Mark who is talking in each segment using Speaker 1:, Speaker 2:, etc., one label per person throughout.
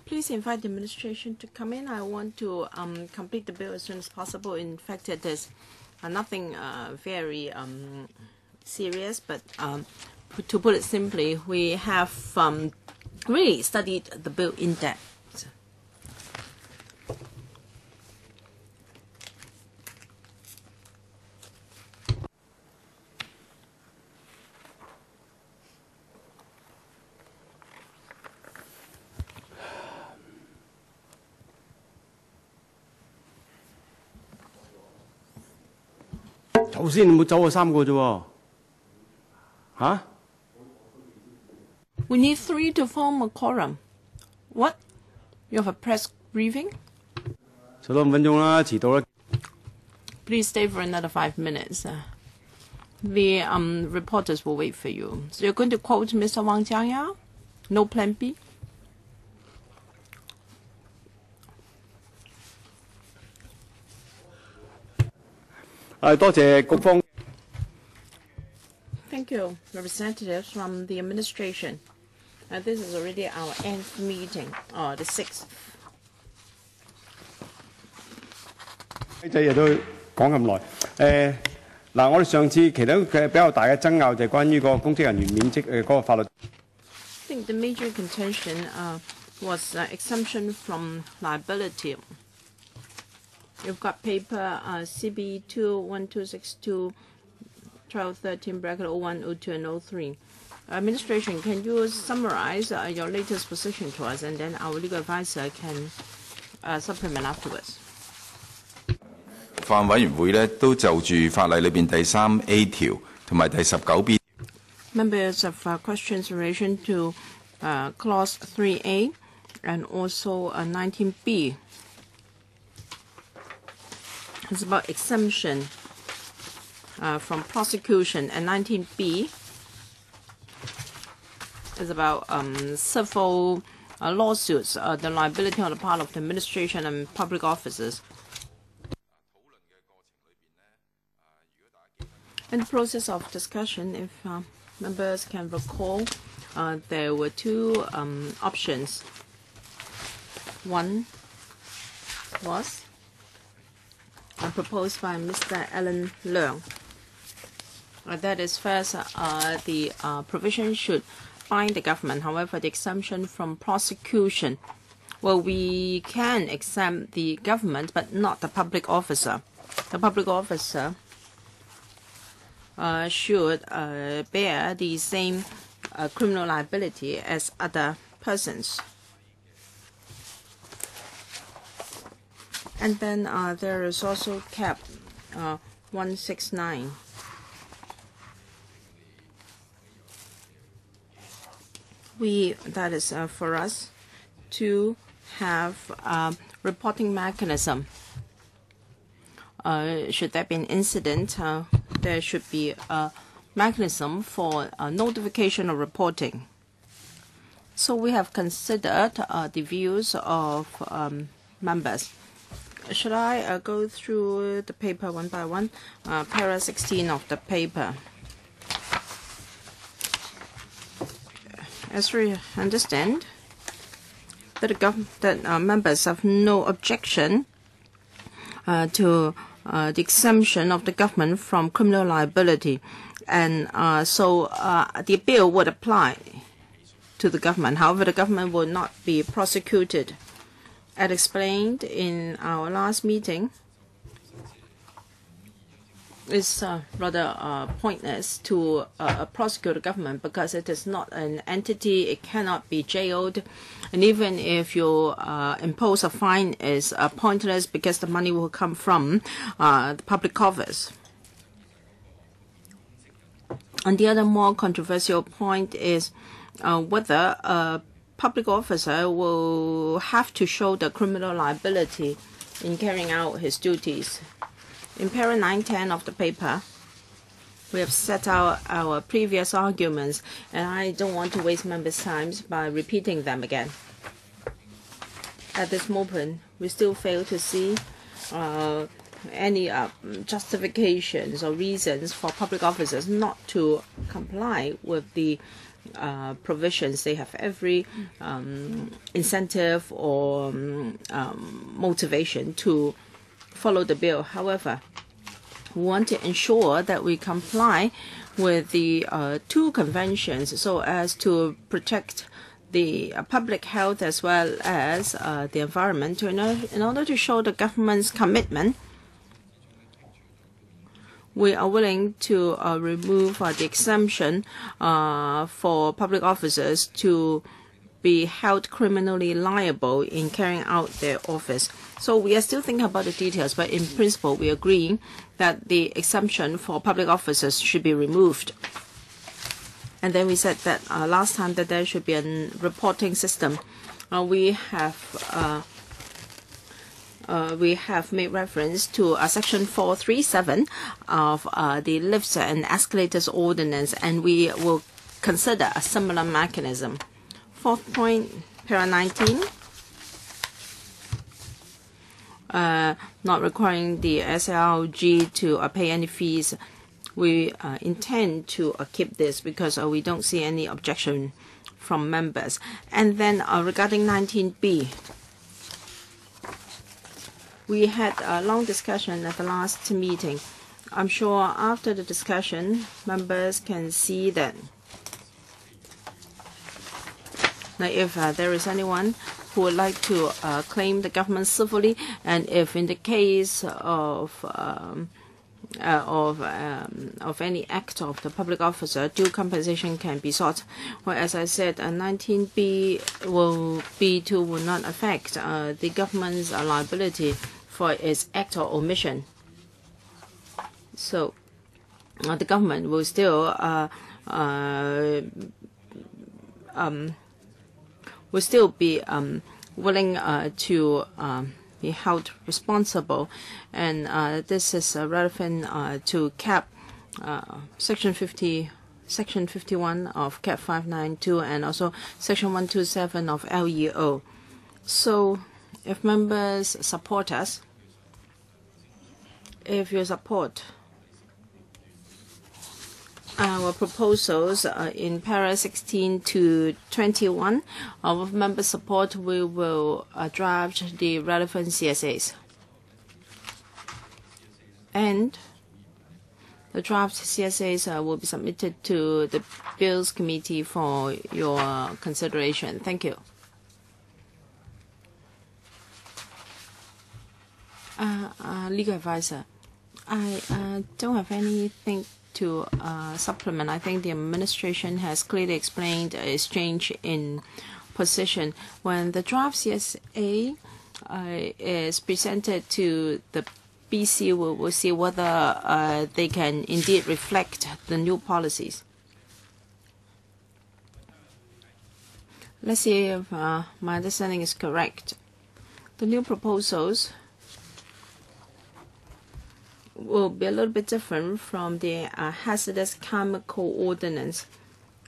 Speaker 1: Please invite the administration to come in. I want to complete the bill as soon as possible. In fact, it is nothing very serious, but to put it simply, we have really studied the bill in depth. We need 3 to form a quorum. What? You have a press briefing? Please stay for another 5 minutes. The reporters will wait for you. So you're going to quote Mr. Wang Jiangya? No plan B? Thank you, representatives from the administration. This is already our nth meeting, the 6th. I think the major contention was exemption from liability. You've got paper CB 21262 1213 bracket 01, 02, and 03. Administration, can you summarize your latest position to us, and then our legal advisor can supplement afterwards.
Speaker 2: 法案委員會咧都就住法例裏邊第3A 條同埋第19B。
Speaker 1: Members of questions in relation to clause 3A and also 19B. It's about exemption from prosecution, and 19B is about civil lawsuits, the liability on the part of the administration and public officers. In the process of discussion, if members can recall, there were 2 options. One was proposed by Mr. Alan Leung. That is, first, the provision should bind the government. However, the exemption from prosecution, well, we can exempt the government, but not the public officer. The public officer should bear the same criminal liability as other persons. And then there is also cap 169. That is for us to have a reporting mechanism. Should there be an incident, there should be a mechanism for notification or reporting. So we have considered the views of members. Should I go through the paper one by one? Para 16 of the paper. As we understand, that members have no objection to the exemption of the government from criminal liability, and so the bill would apply to the government. However, the government will not be prosecuted. As explained in our last meeting, it's rather pointless to prosecute the government because it is not an entity. It cannot be jailed. And even if you impose a fine, is pointless because the money will come from the public coffers. And the other more controversial point is whether a public officer will have to show the criminal liability in carrying out his duties. In para 910 of the paper, we have set out our previous arguments, and I don't want to waste members' time by repeating them again. At this moment, we still fail to see any justifications or reasons for public officers not to comply with the provisions. They have every incentive or motivation to follow the bill. However, we want to ensure that we comply with the two conventions so as to protect the public health as well as the environment. In order to show the government's commitment, we are willing to remove the exemption for public officers to be held criminally liable in carrying out their office. So we are still thinking about the details, but in principle, we agree that the exemption for public officers should be removed. And then we said that last time that there should be a reporting system. We have made reference to Section 437 of the Lifts and Escalators Ordinance, and we will consider a similar mechanism. Fourth point, para 19, not requiring the SLG to pay any fees. We intend to keep this because we don't see any objection from members. And then regarding 19B, we had a long discussion at the last meeting. I'm sure after the discussion, members can see that if there is anyone who would like to claim the government civilly, and if in the case of any act of the public officer, due compensation can be sought. Well, as I said, 19B will not affect the government's liability for its act or omission. So the government will still be willing to be held responsible, and this is relevant to CAP Section 51 of CAP 592 and also Section 127 of LEO. So if members support us, if you support our proposals in para 16 to 21 of member support, we will draft the relevant CSAs. And the draft CSAs will be submitted to the Bills Committee for your consideration. Thank you. Legal advisor, I don't have anything to supplement. I think the administration has clearly explained its change in position. When the draft CSA is presented to the BC, we will see whether they can indeed reflect the new policies. Let's see if my understanding is correct. The new proposals will be a little bit different from the hazardous chemical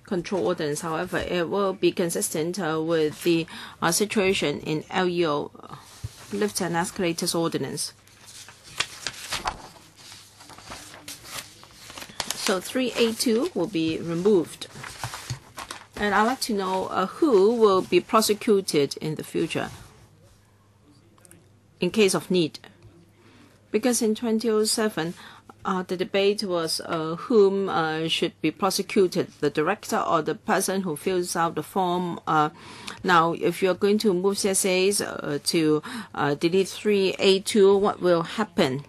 Speaker 1: control ordinance. However, it will be consistent with the situation in LEO, Lift and Escalators Ordinance. So 3A2 will be removed. And I'd like to know who will be prosecuted in the future in case of need. Because in 2007, the debate was whom should be prosecuted, the director or the person who fills out the form. Now, if you're going to move CSAs to delete 3A2, what will happen?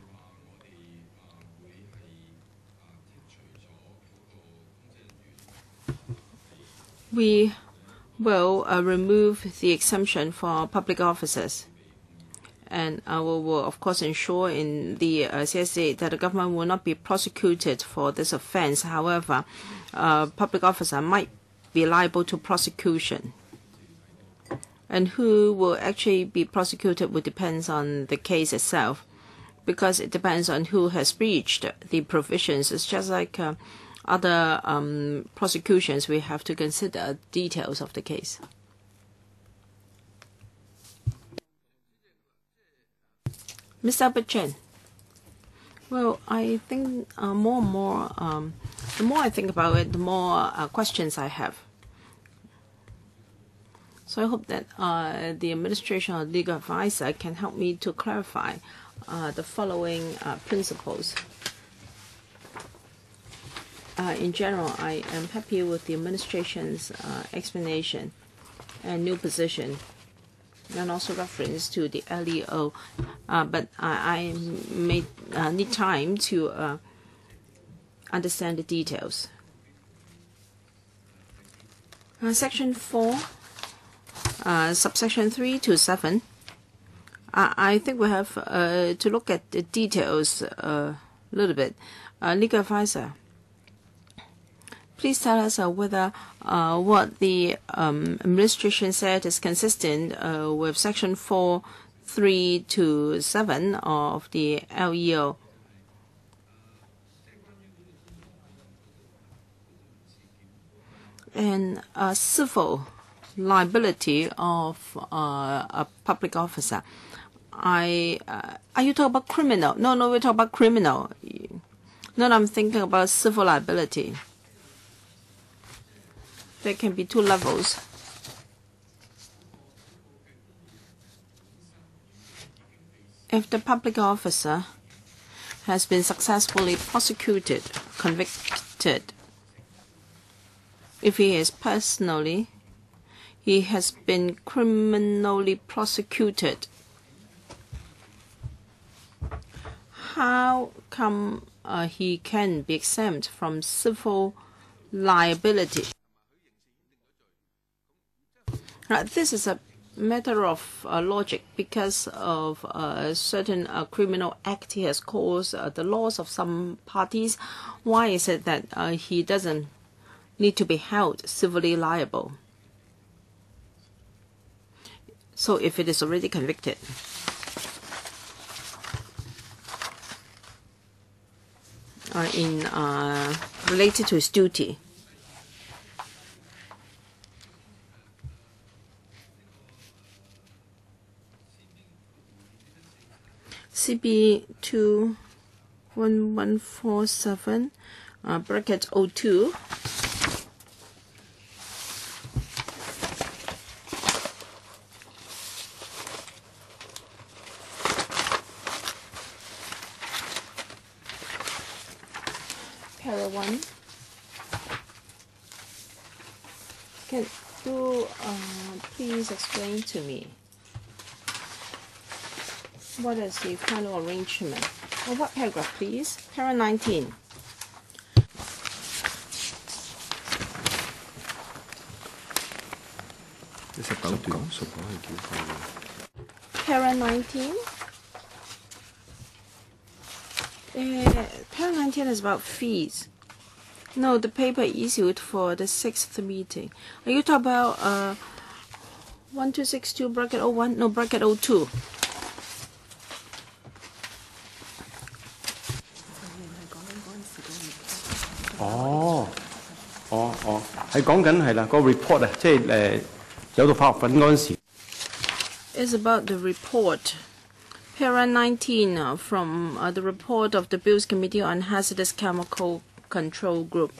Speaker 1: We will remove the exemption for public officers. And we will, of course, ensure in the CSA that the government will not be prosecuted for this offense. However, public officer might be liable to prosecution. And who will actually be prosecuted will depend on the case itself, because it depends on who has breached the provisions. It's just like other prosecutions, we have to consider details of the case. Mr. Albert Chen. Well, I think more and more, the more I think about it, the more questions I have. So I hope that the administration or legal advisor can help me to clarify the following principles. In general, I am happy with the administration's explanation and new position, and also reference to the LEO. But I may need time to understand the details. Section 4, subsection 3 to 7. I think we have to look at the details a little bit. Legal advisor, please tell us whether what the administration said is consistent with section 4, 3 to 7 of the LEO. And civil liability of a public officer. Are you talking about criminal? No, we're talking about criminal. No, I'm thinking about civil liability. There can be two levels. If the public officer has been successfully prosecuted, convicted, if he has been criminally prosecuted, how come he can be exempt from civil liability? This is a matter of logic because of a certain criminal act he has caused the loss of some parties. Why is it that he doesn't need to be held civilly liable? So if it is already convicted. Related to his duty. CB 21147 bracket 02. Para 1. Can you please explain to me what is the final arrangement? What paragraph, please? Para 19. Para 19. Para 19 is about fees. No, the paper issued for the 6th meeting. Are you talking about 1262 bracket 01? No, bracket 02.
Speaker 3: report 啊，即係有到法學份嗰陣時。
Speaker 1: It's about the report. Para 19 from the report of the Bills Committee on Hazardous Chemical Control Bill.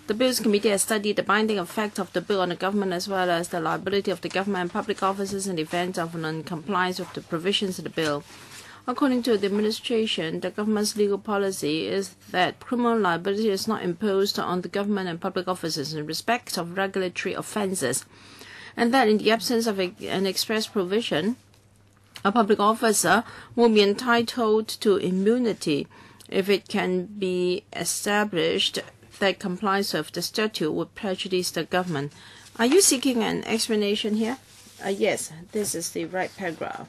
Speaker 1: The Bills Committee has studied the binding effect of the bill on the government as well as the liability of the government and public officers in the event of non-compliance with the provisions of the bill. According to the administration, the government's legal policy is that criminal liability is not imposed on the government and public officers in respect of regulatory offences, and that in the absence of an express provision, a public officer will be entitled to immunity if it can be established that compliance with the statute would prejudice the government. Are you seeking an explanation here? Yes, this is the right paragraph.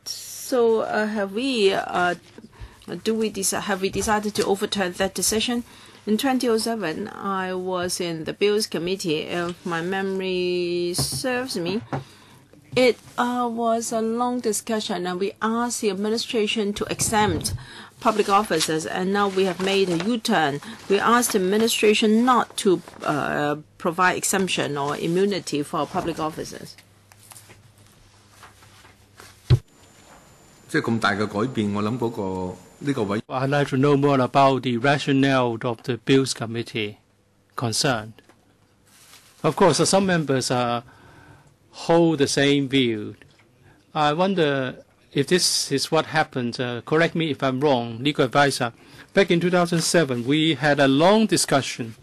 Speaker 1: So have we decided to overturn that decision? In 2007, I was in the Bills Committee. If my memory serves me, it was a long discussion, and we asked the administration to exempt public officers, and now we have made a U-turn. We asked the administration not to provide exemption or immunity for public officers.
Speaker 4: 即係咁大嘅改變，我諗嗰個呢個委。
Speaker 3: I'd like to know more about the rationale of the Bills Committee concerned. Of course, some members hold the same view. I wonder if this is what happened. Correct me if I'm wrong, legal advisor. Back in 2007, we had a long discussion.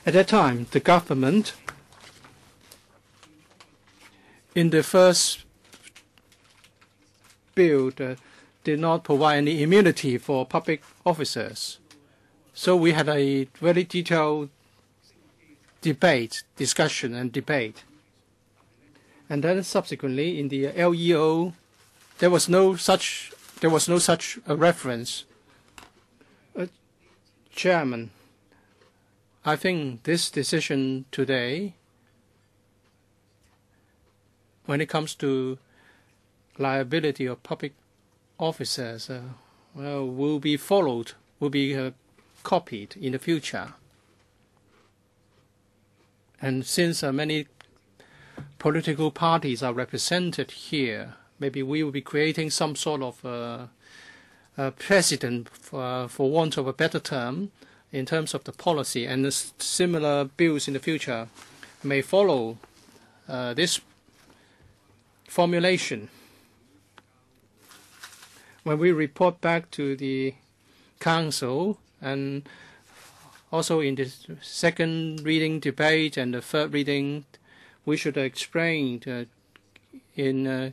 Speaker 3: At that time, the government, in the first bill, did not provide any immunity for public officers. So we had a very detailed discussion and debate. And then subsequently in the LEO, there was no such a reference. Chairman, I think this decision today, when it comes to liability of public officers, will be followed, will be copied in the future. And since many political parties are represented here, maybe we will be creating some sort of precedent, for want of a better term, in terms of the policy, and the similar bills in the future may follow this formulation. When we report back to the Council, and also in the second reading debate and the third reading, we should explain in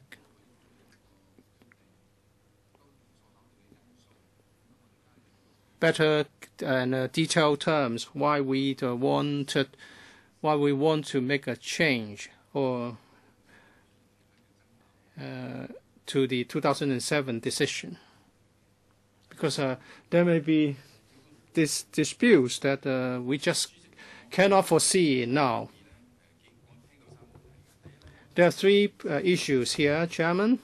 Speaker 3: better and detailed terms why we want to make a change or to the 2007 decision, because there may be disputes that we just cannot foresee now. There are three issues here, Chairman.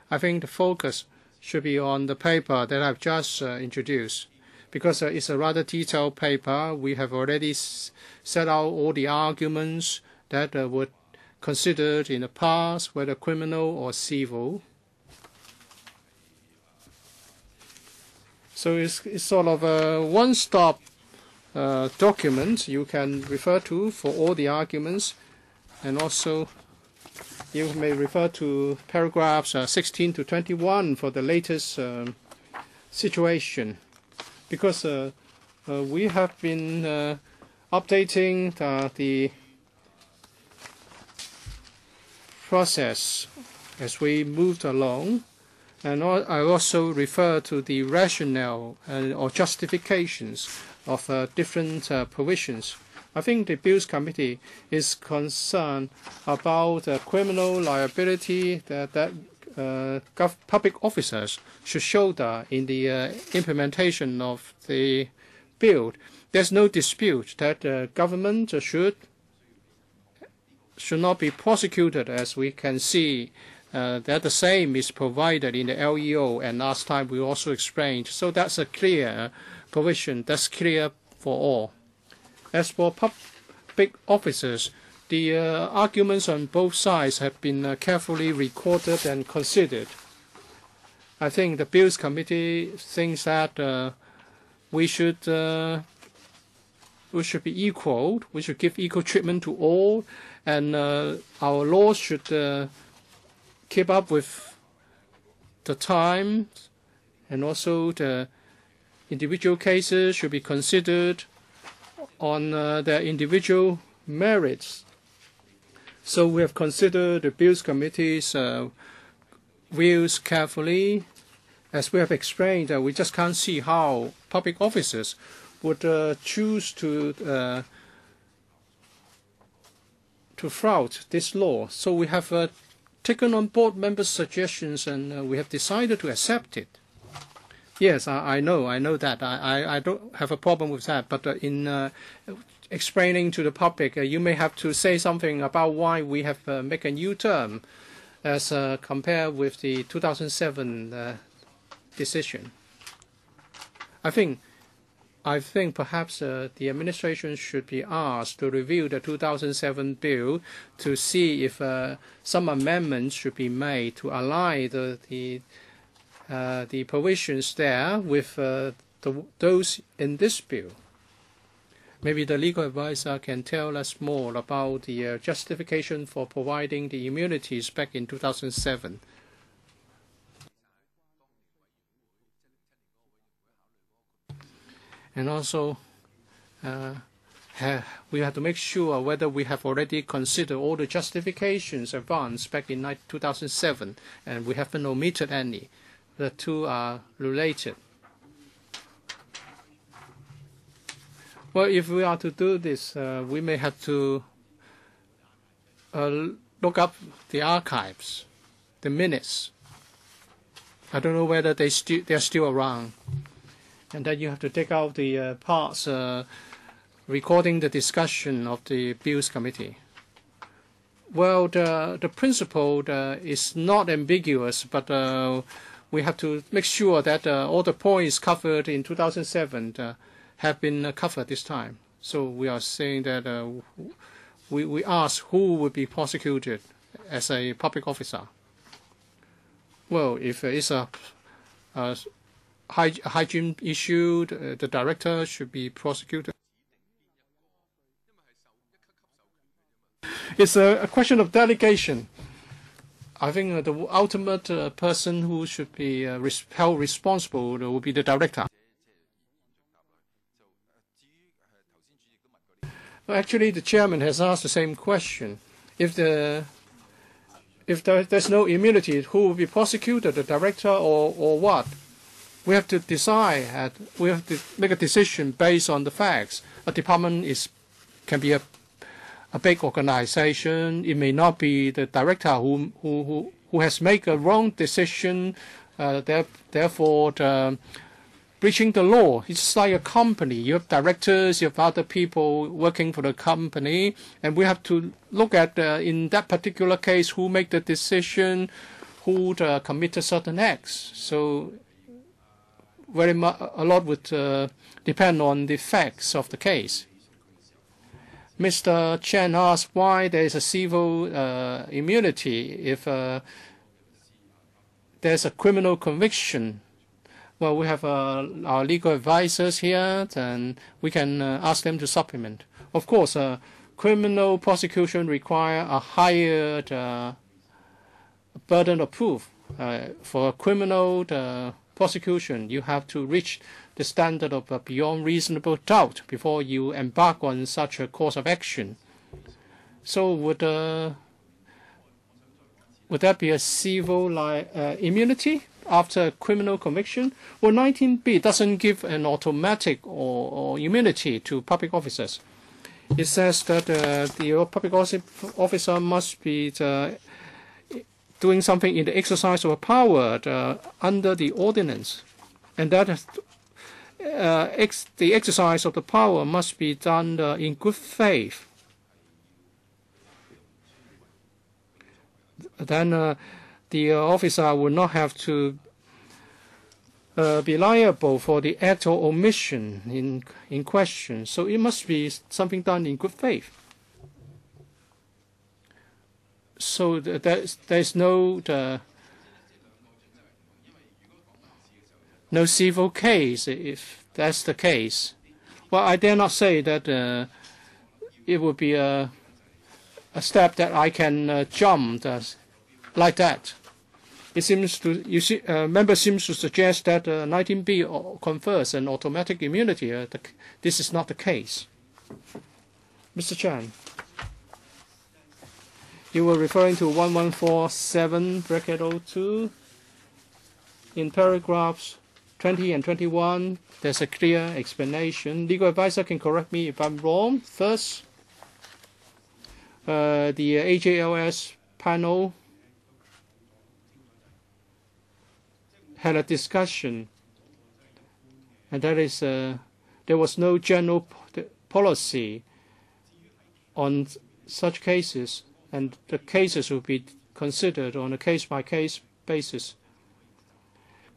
Speaker 3: I think the focus should be on the paper that I've just introduced, because it's a rather detailed paper. We have already set out all the arguments that were considered in the past, whether criminal or civil. So it's sort of a one-stop document you can refer to for all the arguments, and also you may refer to paragraphs 16 to 21 for the latest situation, because we have been updating the process as we moved along, and I also refer to the rationale or justifications of different provisions. I think the Bills Committee is concerned about criminal liability that public officers should shoulder in the implementation of the bill. There's no dispute that government should not be prosecuted, as we can see that the same is provided in the LEO, and last time we also explained. So that's a clear provision. That's clear for all. As for public officers, the arguments on both sides have been carefully recorded and considered. I think the Bills Committee thinks that we should be equal. We should give equal treatment to all, and our laws should keep up with the time, and also the individual cases should be considered on their individual merits. So we have considered the Bills Committee's views carefully. As we have explained, we just can't see how public officers would choose to flout this law. So we have taken on board members' suggestions, and we have decided to accept it. Yes, I know that. I don't have a problem with that. But in explaining to the public, you may have to say something about why we have made a new term as compared with the 2007 decision. I think perhaps the administration should be asked to review the 2007 bill to see if some amendments should be made to align the provisions there with those in this bill. Maybe the legal advisor can tell us more about the justification for providing the immunities back in 2007. And also, we have to make sure whether we have already considered all the justifications advanced back in 2007, and we haven't omitted any. The two are related. Well, if we are to do this, we may have to look up the archives, the minutes. I don't know whether they're still around. And then you have to take out the parts recording the discussion of the Bills Committee. Well, the principle is not ambiguous, but we have to make sure that all the points covered in 2007 have been covered this time. So we are saying that we ask who would be prosecuted as a public officer. Well, if it's a hygiene issue, the director should be prosecuted. It's a question of delegation. I think the ultimate person who should be held responsible will be the director. Actually, the chairman has asked the same question. If there's no immunity, who will be prosecuted, the director or what? We have to decide. We have to make a decision based on the facts. A department can be a big organization. It may not be the director who has made a wrong decision. Therefore, breaching the law. It's like a company. You have directors, you have other people working for the company, and we have to look at, in that particular case, who made the decision, who committed certain acts. So a lot would depend on the facts of the case. Mr. Chen asked why there is a civil immunity if there's a criminal conviction. Well, we have our legal advisors here, and we can ask them to supplement. Of course, criminal prosecution require a higher burden of proof. For criminal prosecution, you have to reach the standard of beyond reasonable doubt before you embark on such a course of action. So would that be a civil immunity after a criminal conviction? Well, 19B doesn't give an automatic or immunity to public officers. It says that the public officer must be doing something in the exercise of power under the ordinance, and that the exercise of the power must be done in good faith. Then the officer will not have to be liable for the act or omission in question. So it must be something done in good faith. So there's no civil case if that's the case. Well, I dare not say that it would be a step that I can jump like that. It seems to member seems to suggest that 19B confers an automatic immunity. This is not the case. Mr. Chan, you were referring to 1147(02). In paragraphs 20 and 21, there's a clear explanation. Legal advisor can correct me if I'm wrong. First, the AJLS panel had a discussion, and that is there was no general policy on such cases, and the cases will be considered on a case-by-case basis.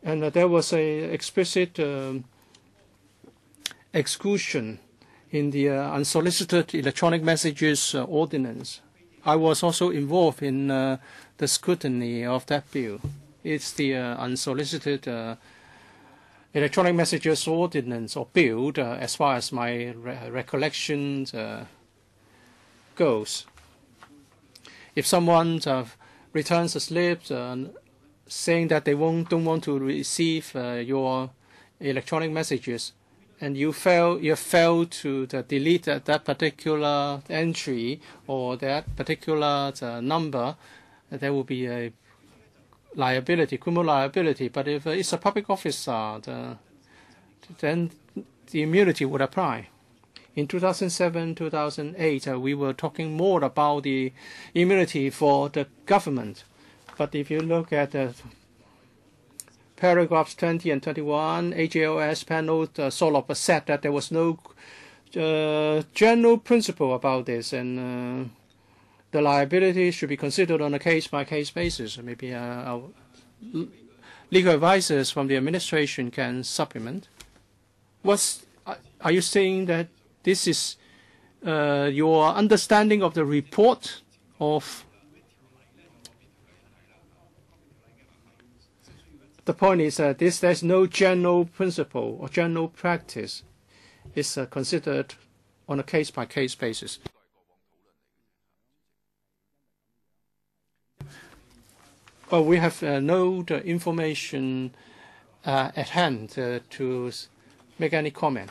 Speaker 3: And there was an explicit exclusion in the unsolicited electronic messages ordinance. I was also involved in the scrutiny of that bill. It's the unsolicited electronic messages ordinance or bill, as far as my recollection goes. If someone returns a slip saying that they don't want to receive your electronic messages, and you fail to delete that particular entry or that particular number, there will be a liability, criminal liability. But if it's a public officer, then the immunity would apply. In 2007, 2008, we were talking more about the immunity for the government. But if you look at paragraphs 20 and 21, AJOS panel sort of said that there was no general principle about this, and the liability should be considered on a case-by-case basis. Maybe our legal advisors from the administration can supplement. Are you saying that this is your understanding of the report of? The point is that there's no general principle or general practice. It's considered on a case-by-case basis. Well, we have no information at hand to make any comment.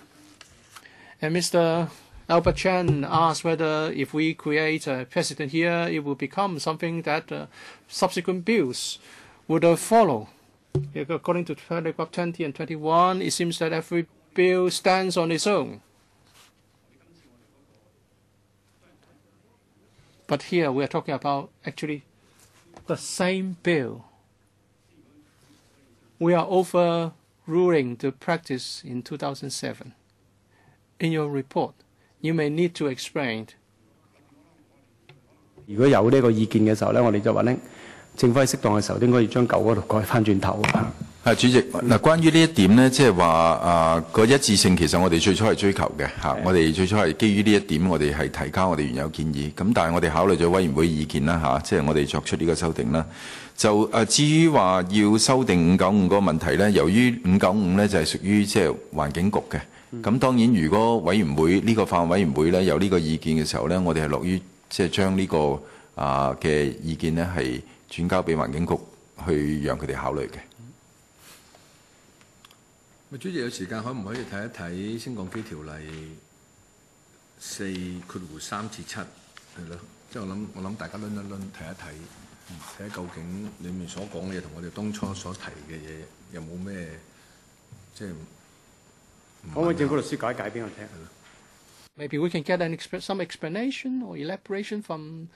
Speaker 3: And Mr. Albert Chan asked whether if we create a precedent here, it will become something that subsequent bills would follow. According to paragraph 20 and 21, it seems that every bill stands on its own. But here we are talking about actually the same bill. We are overruling the practice in 2007. In your report, you may need to explain.
Speaker 5: 如果有呢個意見嘅時候咧，我哋就話咧，政府喺適當嘅時候應該要將舊嗰度改翻轉頭。
Speaker 2: 主席，嗱，關於呢一點咧，即係話個一致性，其實我哋最初係追求嘅嚇，我哋最初係基於呢一點，我哋係提交我哋原有建議。咁但係我哋考慮咗委員會意見啦嚇，即係我哋作出呢個修訂啦。就至於話要修訂595嗰個問題咧，由於595咧就係屬於即係環境局嘅。咁當然，如果委員會呢個法案委員會咧有呢個意見嘅時候咧，我哋係樂於即係將呢個嘅意見咧係轉交俾環境局去讓佢哋考慮嘅。
Speaker 4: 主席有時間可唔可以睇一睇《升降機條例》4括弧3至7係咯？即係我諗大家輪睇一睇，睇下究竟裡面所講嘅嘢同我哋當初所提嘅嘢有冇咩即係？可唔可以政府律師解俾我聽
Speaker 3: ？Maybe we can get some explanation or elaboration from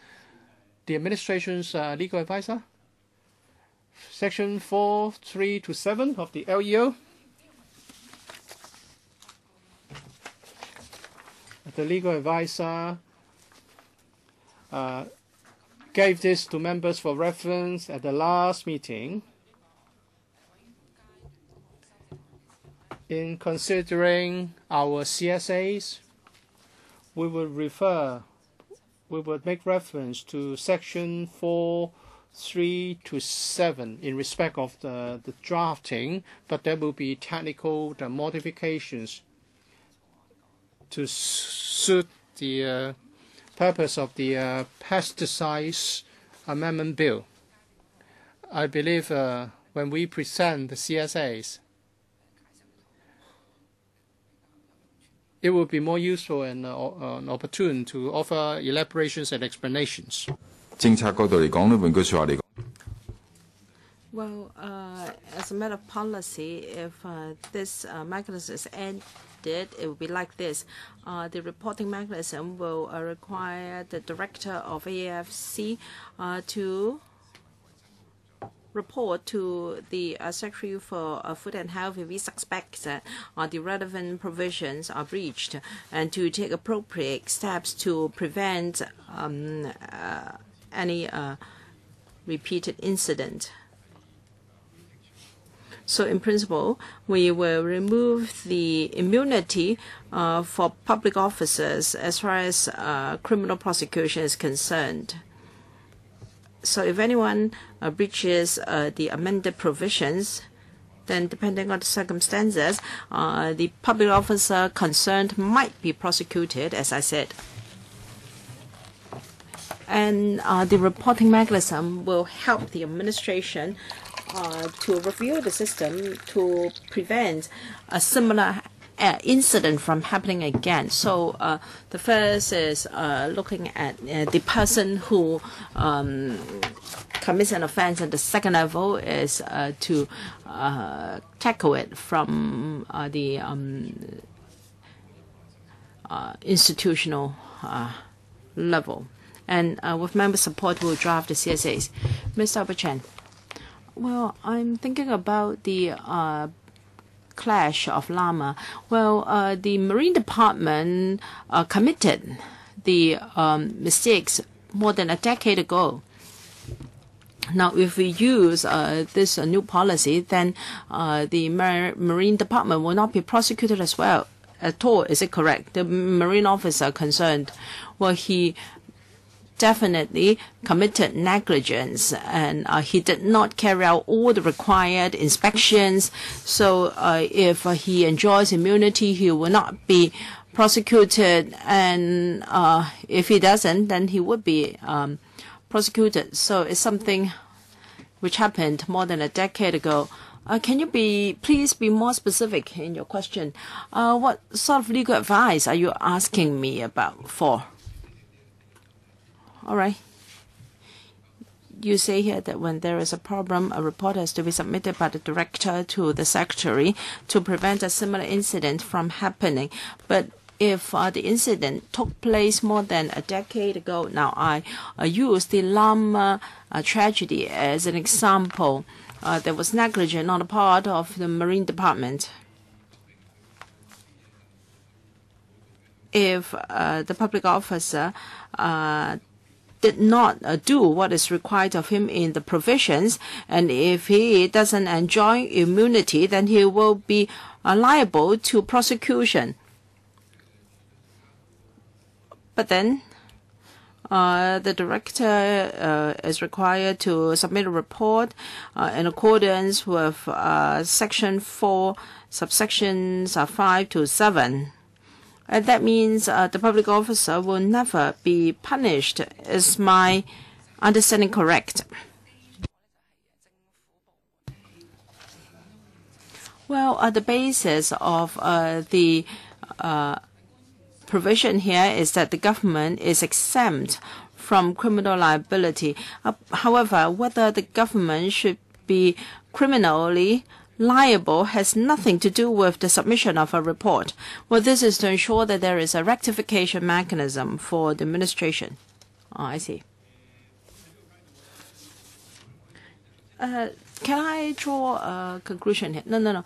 Speaker 3: the administration's legal advisor. Section 4(3) to 7 of the LEO. The legal advisor gave this to members for reference at the last meeting. In considering our CSAs, we would make reference to section 4(3) to 7 in respect of the drafting, but there will be technical modifications to suit the purpose of the Pesticides Amendment Bill. I believe when we present the CSAs, it would be more useful and opportune to offer elaborations and explanations.
Speaker 2: 政策角度嚟講咧，換句説話嚟講。
Speaker 1: Well, as a matter of policy, if this mechanism is ended, it will be like this. The reporting mechanism will require the director of AAFC to report to the Secretary for Food and Health if we suspect that the relevant provisions are breached, and to take appropriate steps to prevent any repeated incident. So in principle, we will remove the immunity for public officers as far as criminal prosecution is concerned. So if anyone breaches the amended provisions, then depending on the circumstances, the public officer concerned might be prosecuted, as I said. And the reporting mechanism will help the administration to review the system to prevent a similar incident from happening again. So the first is looking at the person who commits an offense, and the second level is to tackle it from the institutional level. And with member support, we'll draft the CSAs. Mr. Oberchen. Well, I'm thinking about the clash of llama. Well, the Marine Department committed the mistakes more than a decade ago. Now, if we use this new policy, then the Marine Department will not be prosecuted as well at all. Is it correct? The Marine officer concerned, well, he definitely committed negligence, and he did not carry out all the required inspections. So if he enjoys immunity, he will not be prosecuted, and if he doesn't, then he would be prosecuted. So it's something which happened more than a decade ago. Can you please be more specific in your question? What sort of legal advice are you asking me for? All right. You say here that when there is a problem, a report has to be submitted by the director to the secretary to prevent a similar incident from happening. But if the incident took place more than a decade ago, now I use the llama tragedy as an example. There was negligence on the part of the Marine Department. If the public officer did not do what is required of him in the provisions, and if he doesn't enjoy immunity, then he will be liable to prosecution. But then the director is required to submit a report in accordance with Section 4, subsections 5 to 7. And that means the public officer will never be punished. Is my understanding correct? Well, the basis of the provision here is that the government is exempt from criminal liability. However, whether the government should be criminally liable has nothing to do with the submission of a report. Well, this is to ensure that there is a rectification mechanism for the administration. Oh, I see. Can I draw a conclusion here? No.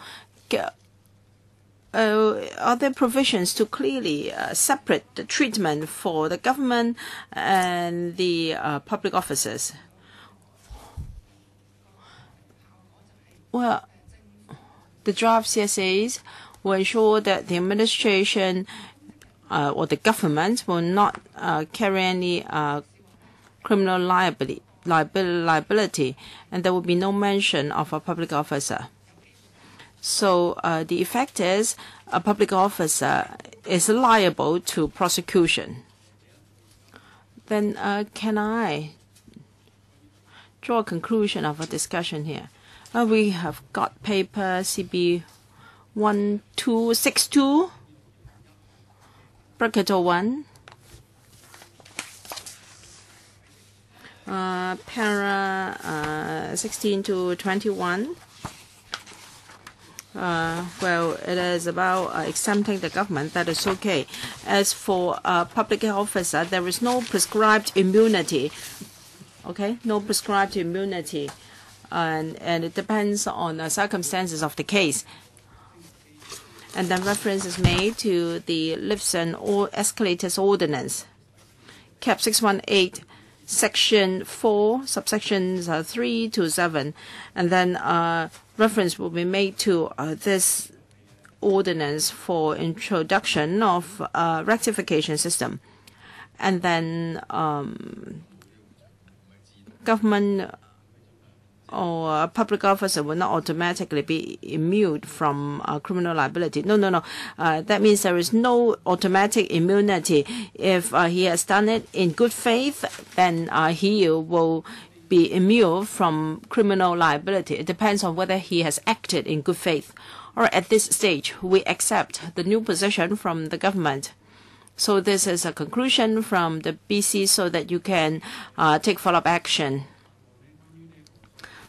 Speaker 1: Are there provisions to clearly separate the treatment for the government and the public officers? Well, the draft CSAs will ensure that the administration or the government will not carry any criminal liability, and there will be no mention of a public officer. So the effect is a public officer is liable to prosecution. Then can I draw a conclusion of our discussion here? We have got paper CB 1262, bracket 01, para 16 to 21. Well, it is about exempting the government. That is okay. As for a public officer, there is no prescribed immunity. Okay, no prescribed immunity. And it depends on the circumstances of the case. And then reference is made to the lifts and escalators ordinance, Cap 618, Section 4, subsections 3 to 7. And then reference will be made to this ordinance for introduction of rectification system. And then government or a public officer will not automatically be immune from criminal liability. No. That means there is no automatic immunity. If he has done it in good faith, then he will be immune from criminal liability. It depends on whether he has acted in good faith. Or at this stage, we accept the new position from the government. So this is a conclusion from the BC so that you can take follow-up action.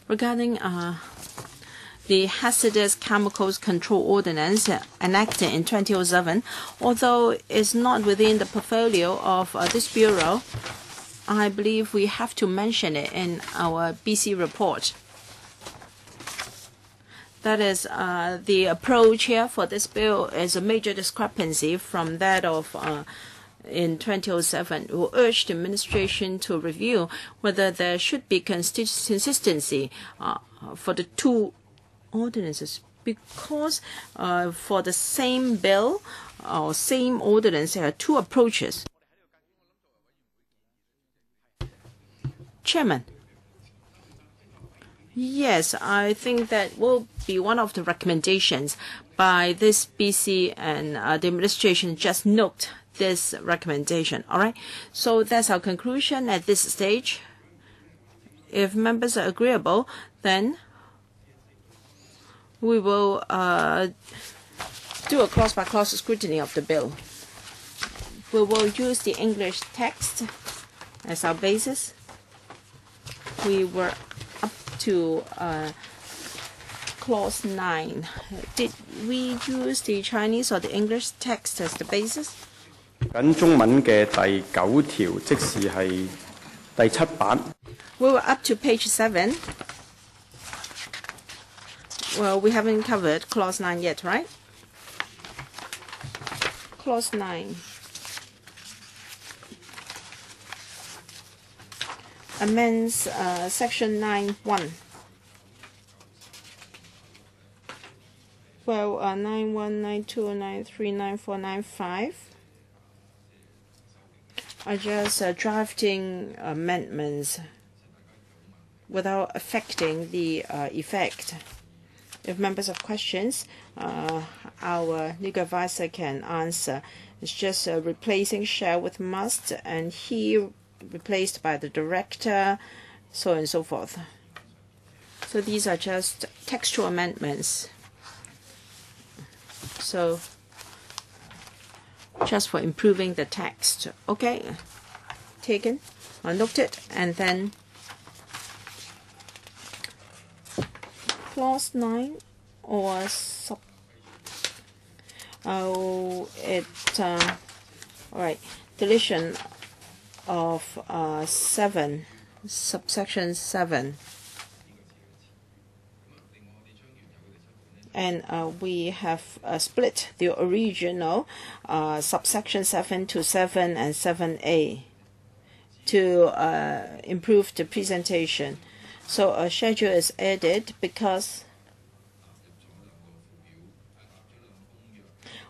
Speaker 1: Regarding the Hazardous Chemicals Control Ordinance enacted in 2007, although it's not within the portfolio of this Bureau, I believe we have to mention it in our BC report. That is, the approach here for this bill is a major discrepancy from that of in 2007. We will urge the administration to review whether there should be consistency for the two ordinances, because for the same bill or same ordinance, there are two approaches. Chairman. Yes, I think that will be one of the recommendations by this BC, and the administration just note this recommendation. All right. So that's our conclusion at this stage. If members are agreeable, then we will do a clause-by-clause scrutiny of the bill. We will use the English text as our basis. We were up to clause 9. Did we use the Chinese or the English text as the basis?
Speaker 5: 緊中文嘅第9條，即是係第7版。
Speaker 1: We were up to page 7. Well, we haven't covered clause 9 yet, right? Clause 9. Amends section 9(1). Well, 9(1), 9(2), 9(3), 9(4), 9(5) are just drafting amendments without affecting the effect. If members have questions, our legal advisor can answer. It's just replacing shall with must, and he replaced by the director, so on and so forth. So these are just textual amendments. So just for improving the text. Okay, taken or noted, and then clause 9 or all right, deletion of 7, subsection 7. And we have split the original subsection 7 to 7 and 7A to improve the presentation. So a schedule is added because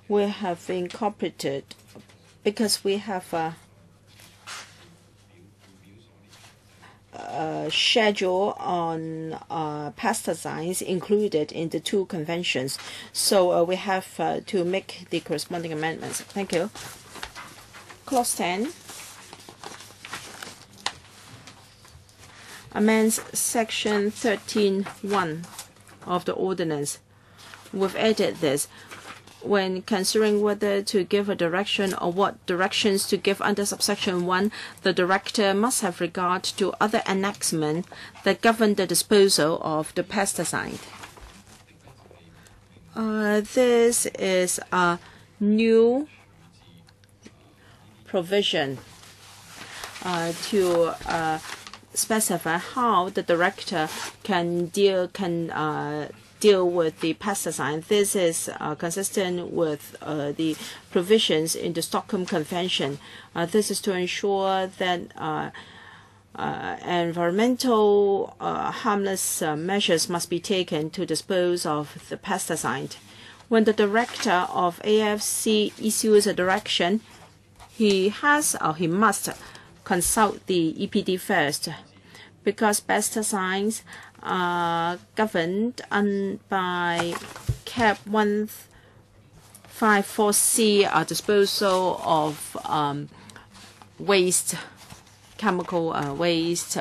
Speaker 1: we have incorporated, because we have a schedule on pesticides included in the two conventions. So we have to make the corresponding amendments. Thank you. Clause 10 amends section 13(1) of the ordinance. We've added this. When considering whether to give a direction or what directions to give under subsection 1, the director must have regard to other enactments that govern the disposal of the pesticide. This is a new provision to specify how the director can deal with the pesticide. This is consistent with the provisions in the Stockholm Convention. This is to ensure that environmental harmless measures must be taken to dispose of the pesticide. When the director of AFC issues a direction, he has or he must consult the EPD first, because pesticides are governed by Cap 154C, disposal of waste, chemical waste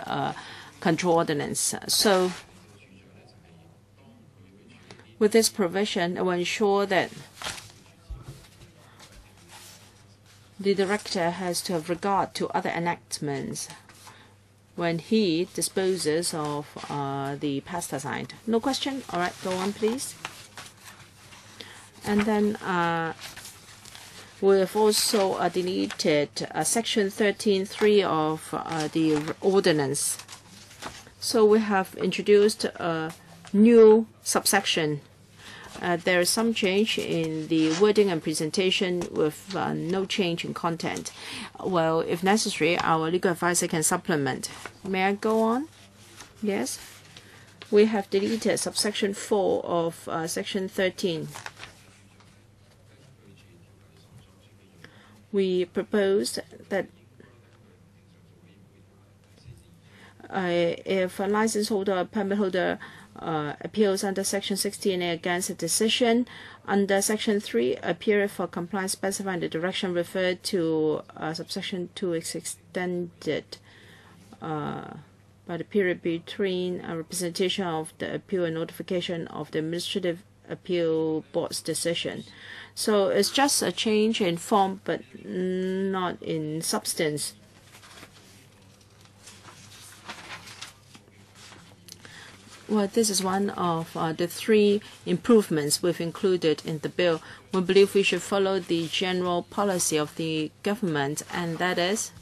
Speaker 1: control ordinance. So with this provision, it will ensure that the director has to have regard to other enactments when he disposes of the pesticide. No question? All right, go on, please. And then we have also deleted Section 13.3 of the ordinance. So we have introduced a new subsection. There is some change in the wording and presentation with no change in content. Well, if necessary, our legal advisor can supplement. May I go on? Yes. We have deleted subsection 4 of Section 13. We proposed that if a license holder or permit holder appeals under Section 16A against a decision under Section 3, a period for compliance specifying the direction referred to subsection 2 is extended by the period between a representation of the appeal and notification of the Administrative Appeal Board's decision. So it's just a change in form but not in substance. Well, this is one of the 3 improvements we've included in the bill. We believe we should follow the general policy of the government, and that is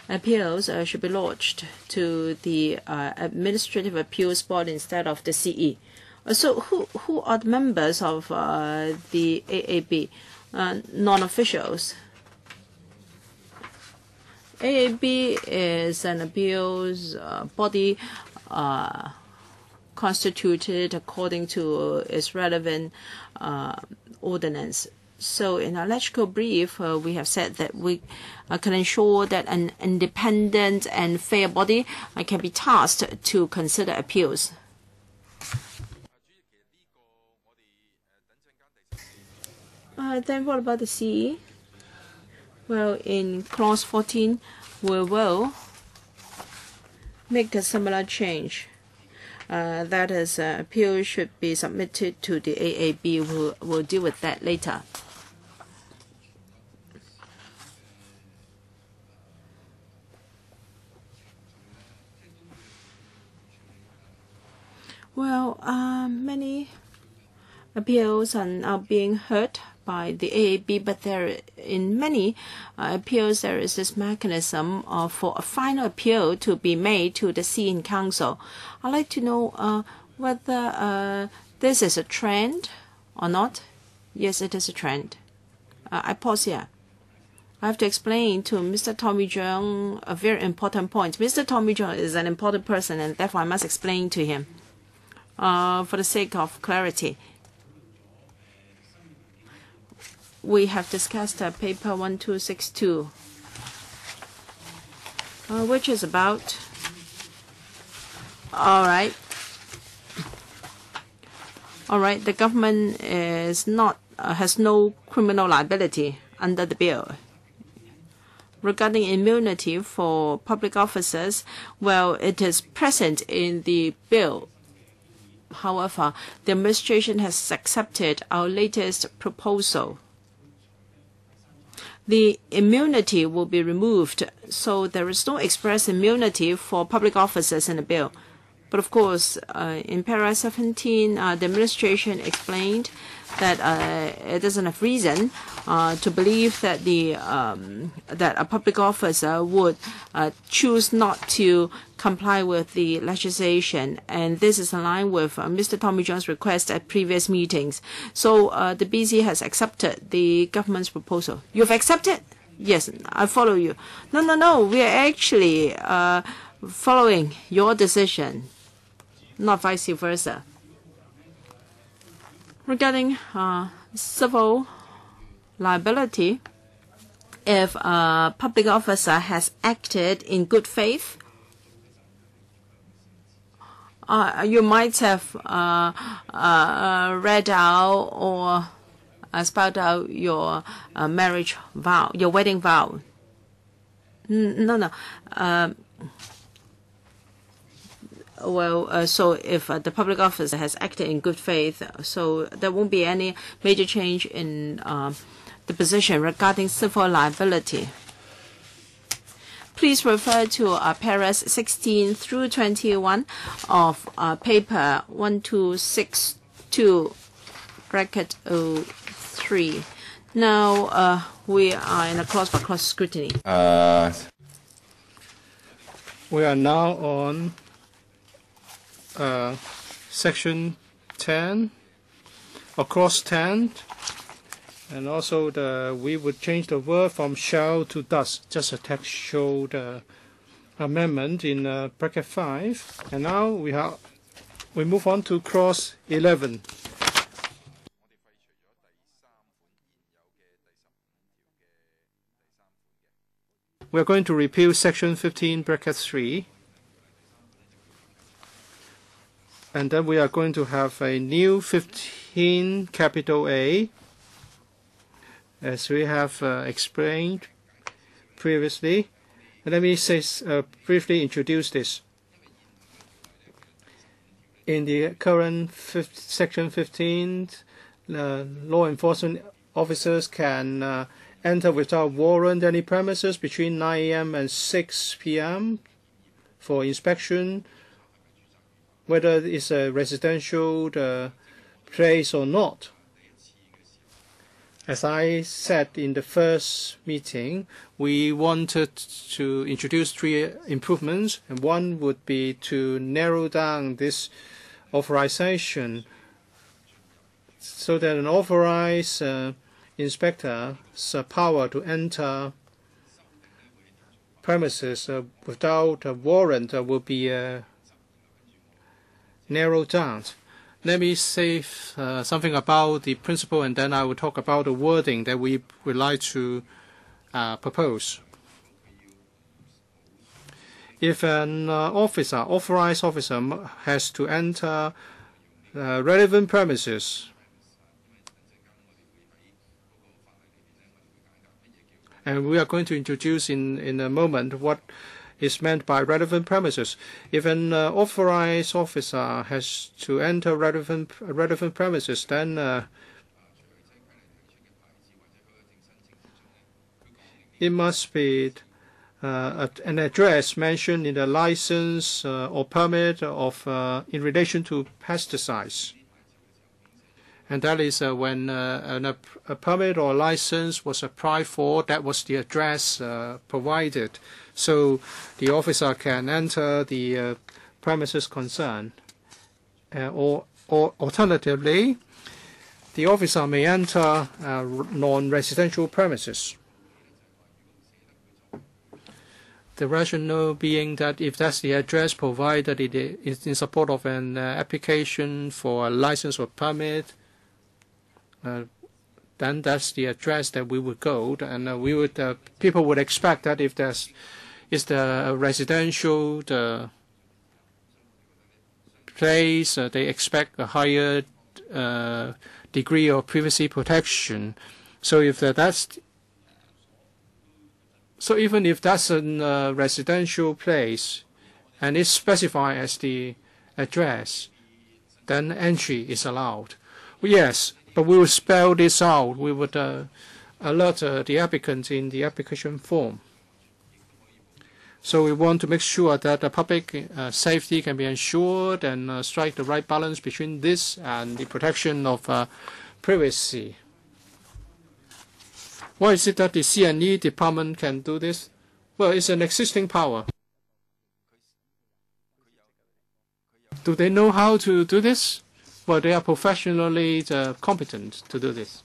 Speaker 1: appeals should be lodged to the Administrative Appeals Board instead of the CE. So who are the members of the AAB? Non-officials. AAB is an appeals body constituted according to its relevant ordinance. So in our electrical brief, we have said that we can ensure that an independent and fair body can be tasked to consider appeals. Then what about the CE? Well, in clause 14, we will make a similar change. That is, appeals should be submitted to the AAB. We'll deal with that later. Well, many appeals are now being heard by the AAB, but in many appeals there is this mechanism for a final appeal to be made to the CE Council. I'd like to know whether this is a trend or not. Yes, it is a trend. I pause here. I have to explain to Mr. Tommy Chung a very important point. Mr. Tommy Chung is an important person, and therefore I must explain to him for the sake of clarity. We have discussed paper 1262, which is about, all right, the government is not has no criminal liability under the bill. Regarding immunity for public officers, well, it is present in the bill. However, the administration has accepted our latest proposal. The immunity will be removed, so there is no express immunity for public officers in the bill. But of course, in paragraph 17, the administration explained that it doesn't have reason to believe that that a public officer would choose not to comply with the legislation, and this is in line with Mr. Tommy Chung's request at previous meetings. So the BC has accepted the government's proposal. You've accepted? Yes, I follow you. No, we are actually following your decision, not vice versa. Regarding civil liability, if a public officer has acted in good faith You might have read out or spelled out your marriage vow, your wedding vow. No. So if the public officer has acted in good faith, so there won't be any major change in the position regarding civil liability. Please refer to paras 16 through 21 of paper 1262 bracket 03. Now we are in a clause-by-clause scrutiny.
Speaker 3: We are now on section 10, or clause 10, and also we would change the word from shall to does, just a textual amendment in bracket 5. And now we move on to clause 11. We are going to repeal section 15 bracket 3. And then we are going to have a new 15 capital A, as we have explained previously. And let me briefly introduce this. In the current section 15, law enforcement officers can enter without warrant any premises between 9 a.m. and 6 p.m. for inspection, whether it's a residential place or not. As I said in the first meeting, we wanted to introduce 3 improvements, and one would be to narrow down this authorization so that an authorized inspector's power to enter premises without a warrant will be narrowed down. Let me say something about the principle, and then I will talk about the wording that we would like to propose. If an authorized officer has to enter relevant premises, and we are going to introduce in a moment what is meant by relevant premises. If an authorized officer has to enter relevant premises, then it must be an address mentioned in the license or permit of in relation to pesticides. And that is when a permit or license was applied for, that was the address provided. So the officer can enter the premises concerned. Or alternatively, the officer may enter non-residential premises. The rationale being that if that's the address provided, it is in support of an application for a license or permit, then that's the address that we would go, and people would expect that if is the residential place, they expect a higher degree of privacy protection. So even if that's a residential place and it's specified as the address, then entry is allowed. Yes, but we will spell this out. We would alert the applicant in the application form. So we want to make sure that the public safety can be ensured and strike the right balance between this and the protection of privacy. Why is it that the C&E department can do this? Well, it's an existing power. Do they know how to do this? Well, they are professionally competent to do this.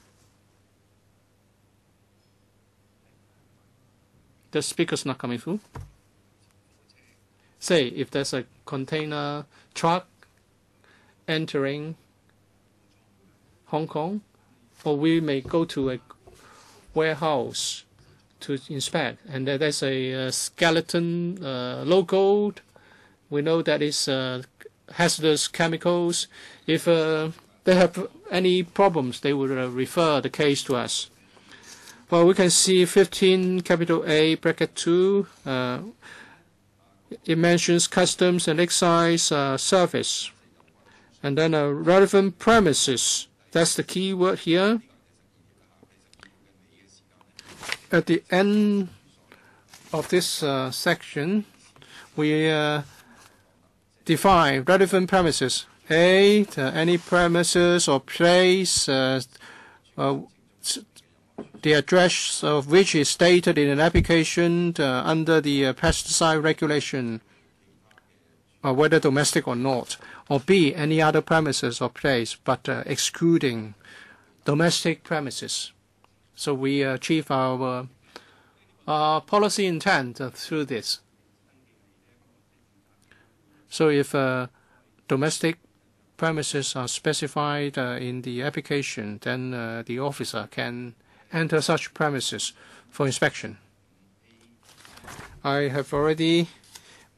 Speaker 3: The speaker's not coming through. Say, if there's a container truck entering Hong Kong, or we may go to a warehouse to inspect, and there's a skeleton logo. We know that is hazardous chemicals. If they have any problems, they would refer the case to us. Well, we can see 15 capital A bracket 2. It mentions customs and excise service. And then relevant premises. That's the key word here. At the end of this section, we define relevant premises. A, any premises or place, the address of which is stated in an application under the pesticide regulation, whether domestic or not. Or B, any other premises or place, but excluding domestic premises. So we achieve our policy intent through this. So if domestic premises are specified in the application, then the officer can enter such premises for inspection. I have already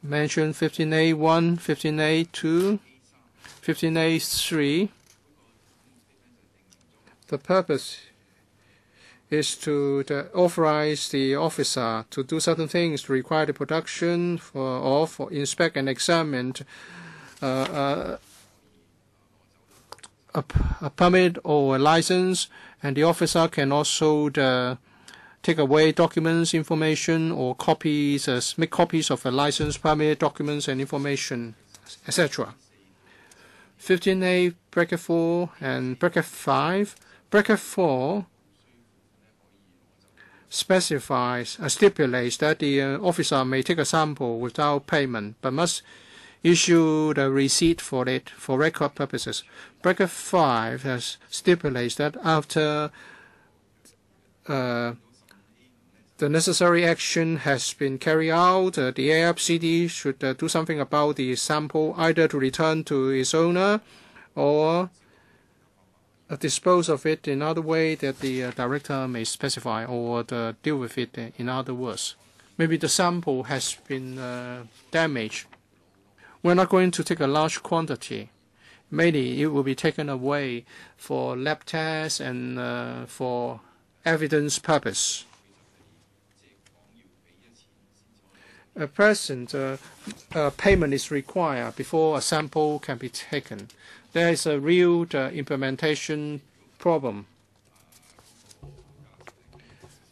Speaker 3: mentioned 15A1, 15A2, 15A3. The purpose is to authorize the officer to do certain things to require the production for inspect and examine a permit or a license, and the officer can also take away documents, information, or copies, make copies of a license, permit, documents, and information, etc. 15A bracket 4 and bracket 5. Bracket 4 stipulates that the officer may take a sample without payment, but must issue the receipt for it for record purposes. Bracket 5 stipulates that after the necessary action has been carried out, the AFCD should do something about the sample, either to return to its owner or dispose of it in other way that the director may specify, or deal with it in other words. Maybe the sample has been damaged. We're not going to take a large quantity. Mainly it will be taken away for lab tests and for evidence purpose. At present, payment is required before a sample can be taken. There is a real implementation problem.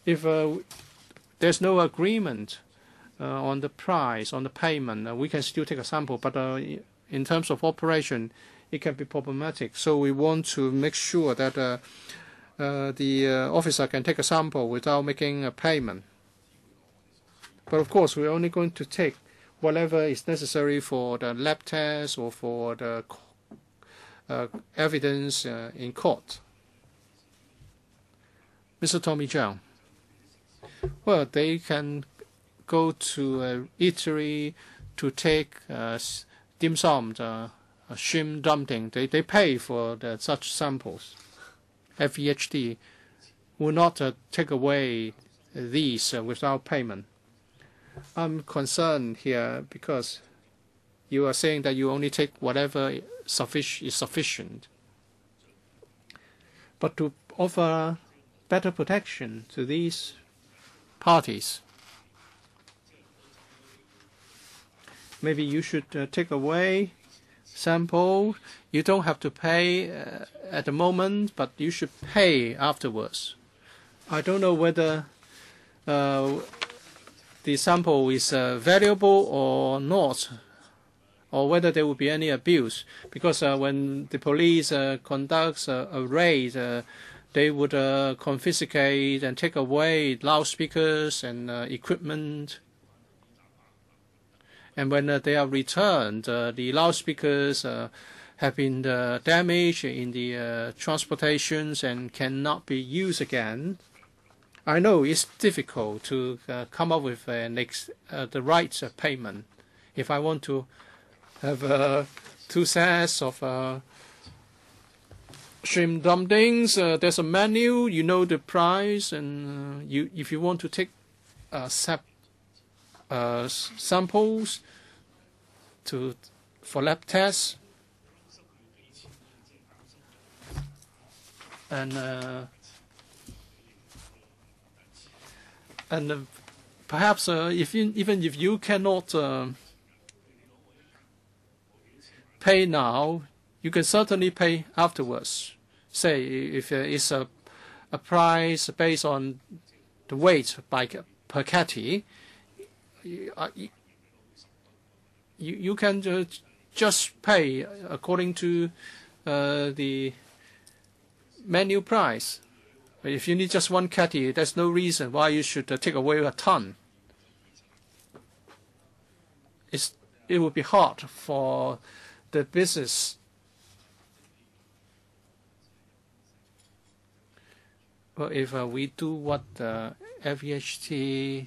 Speaker 3: If there's no agreement on the price, on the payment, we can still take a sample, but in terms of operation, it can be problematic. So we want to make sure that the officer can take a sample without making a payment. But of course, we're only going to take whatever is necessary for the lab test or for the evidence in court. Mr. Tommy Zhang. Well, they can go to a eatery to take dim sum, shrimp dumpling. They pay for such samples. FEHD will not take away these without payment. I'm concerned here because you are saying that you only take whatever is sufficient. But to offer better protection to these parties, maybe you should take away sample. You don't have to pay at the moment, but you should pay afterwards. I don't know whether the sample is valuable or not, or whether there will be any abuse. Because when the police conducts a raid, they would confiscate and take away loudspeakers and equipment. And when they are returned, the loudspeakers have been damaged in the transportations and cannot be used again. I know it's difficult to come up with the right payment. If I want to have 2 sets of shrimp dumplings, there's a menu, you know the price, and if you want to take samples to for lab tests. And perhaps even if you cannot pay now, you can certainly pay afterwards. Say if it's a price based on the weight per catty, you can just pay according to the menu price. But if you need just one catty, there's no reason why you should take away a ton. It would be hard for the business. But if we do what FEHT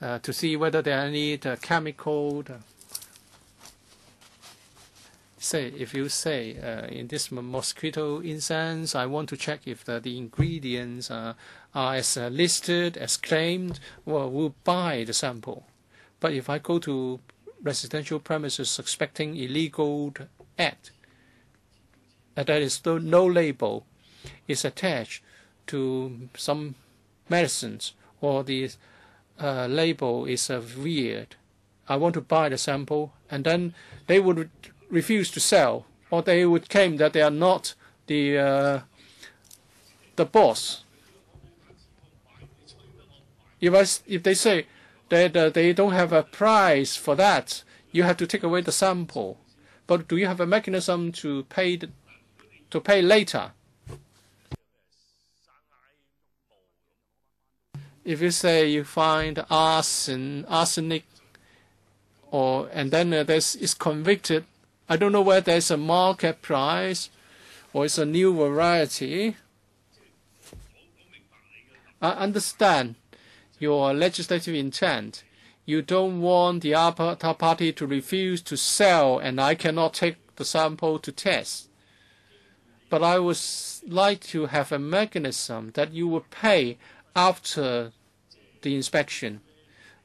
Speaker 3: to see whether there are any chemical, say if you say in this mosquito incense, I want to check if the ingredients are as listed as claimed, well, we'll buy the sample. But if I go to residential premises suspecting illegal act, there is no label is attached to some medicines, or the label is weird, I want to buy the sample, and then they would refuse to sell, or they would claim that they are not the boss. If they say that they don't have a price for that, you have to take away the sample. But do you have a mechanism to pay later? If you say you find arsenic, and then is convicted, I don't know whether there's a market price or it's a new variety. I understand your legislative intent. You don't want the other party to refuse to sell, and I cannot take the sample to test. But I would like to have a mechanism that you would pay after the inspection,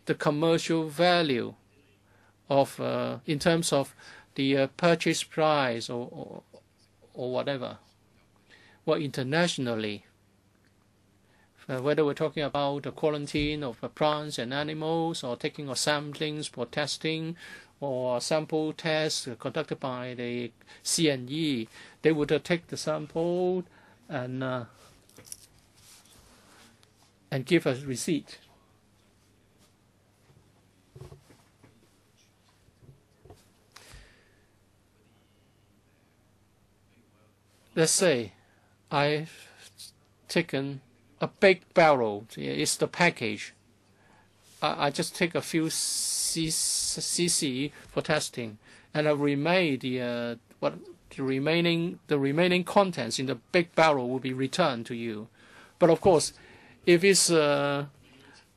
Speaker 3: the commercial value of in terms of the purchase price or whatever. Well, internationally, whether we're talking about the quarantine of plants and animals, or taking of samplings for testing, or sample tests conducted by the CNE, they would take the sample and give us receipt. Let's say I've taken a big barrel. It's the package. I just take a few cc for testing, and I remade the remaining contents in the big barrel will be returned to you. But of course, if it's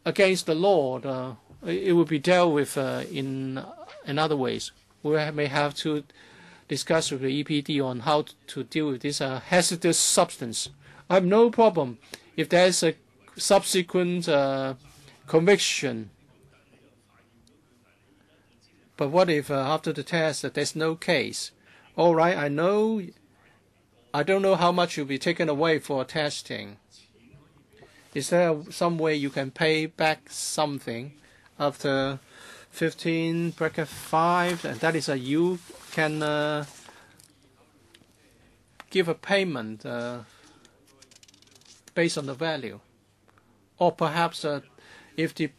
Speaker 3: against the law, it will be dealt with in other ways. We may have to discuss with the EPD on how to deal with this hazardous substance. I have no problem if there is a subsequent conviction. But what if after the test there's no case? All right, I don't know how much will be taken away for testing. Is there some way you can pay back something after 15(5), and that is you can give a payment based on the value, or perhaps if the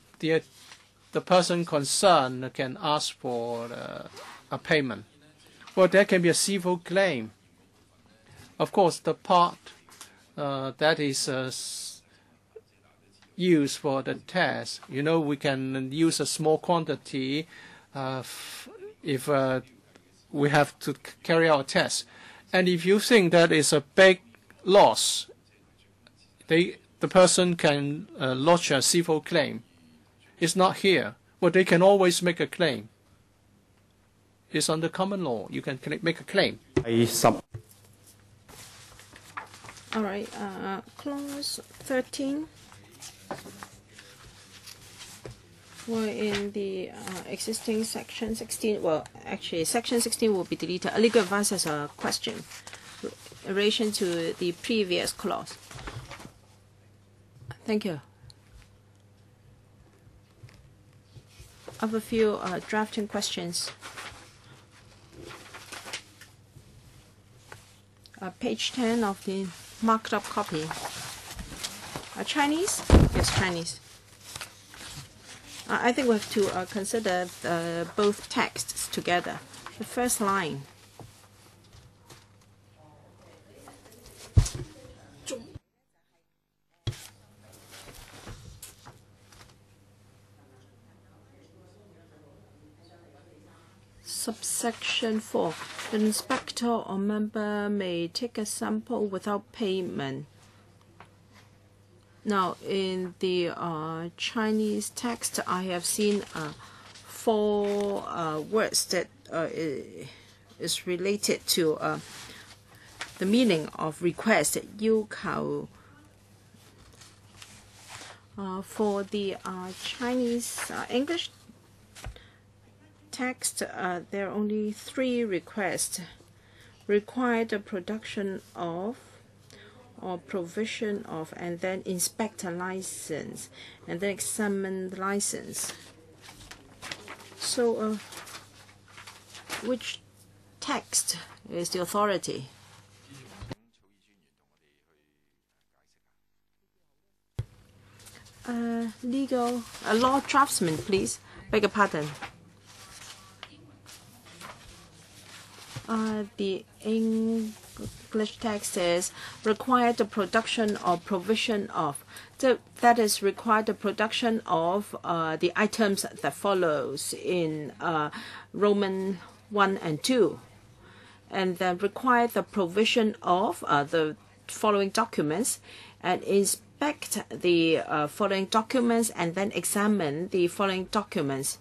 Speaker 3: person concerned can ask for a payment. Well, there can be a civil claim. Of course, the part that is used for the test, we can use a small quantity if we have to carry out a test. And if you think that is a big loss, the person can lodge a civil claim. It's not here. Well, they can always make a claim. It's under common law. You can make a claim.
Speaker 1: All right. Clause 13. Well, in the existing section 16, well, actually, section 16 will be deleted. A legal advice has a question in relation to the previous clause. Thank you. I have a few drafting questions. Page 10 of the marked up copy. Chinese? Yes, Chinese. I think we have to consider both texts together. The first line. Subsection 4. The inspector or member may take a sample without payment. Now, in the Chinese text, I have seen 4 words that is related to the meaning of request. 要求. For the Chinese English text, there are only 3 requests. Require the production of, or provision of, and then inspect a license, and then examine the license. So, which text is the authority? Legal, law draftsman, please. Beg your pardon. The English text is require the production or provision of. So that is require the production of the items that follows in Roman 1 and 2. And then require the provision of the following documents and inspect the following documents and then examine the following documents.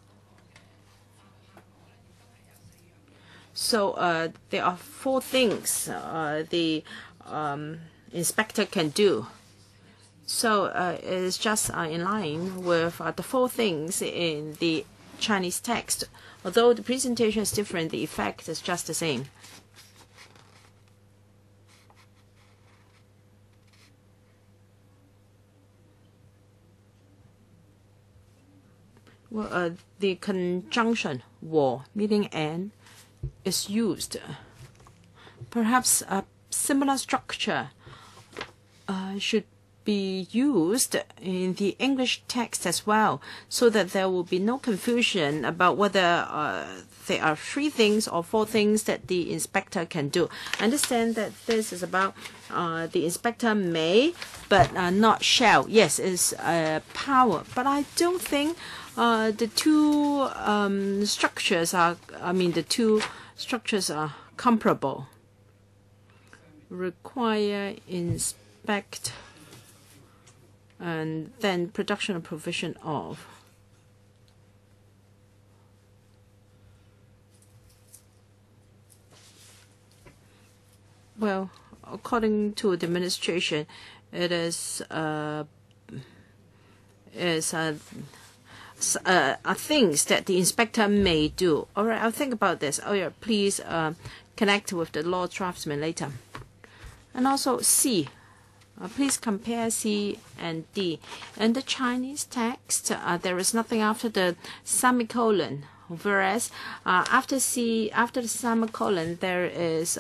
Speaker 1: So there are 4 things the inspector can do. So it's just in line with the 4 things in the Chinese text. Although the presentation is different, the effect is just the same. Well, the conjunction 和 meaning and is used. Perhaps a similar structure should be used in the English text as well, so that there will be no confusion about whether there are 3 things or 4 things that the inspector can do. I understand that this is about the inspector may, but not shall. Yes, it's power. But I don't think the 2 structures are, the 2 structures are comparable. Require, inspect, and then production and provision of. Well, according to the administration, it is things that the inspector may do. All right, I'll think about this. Oh yeah, please connect with the law draftsman later. And also C. Please compare C and D. In the Chinese text, there is nothing after the semicolon, whereas after the semicolon, there is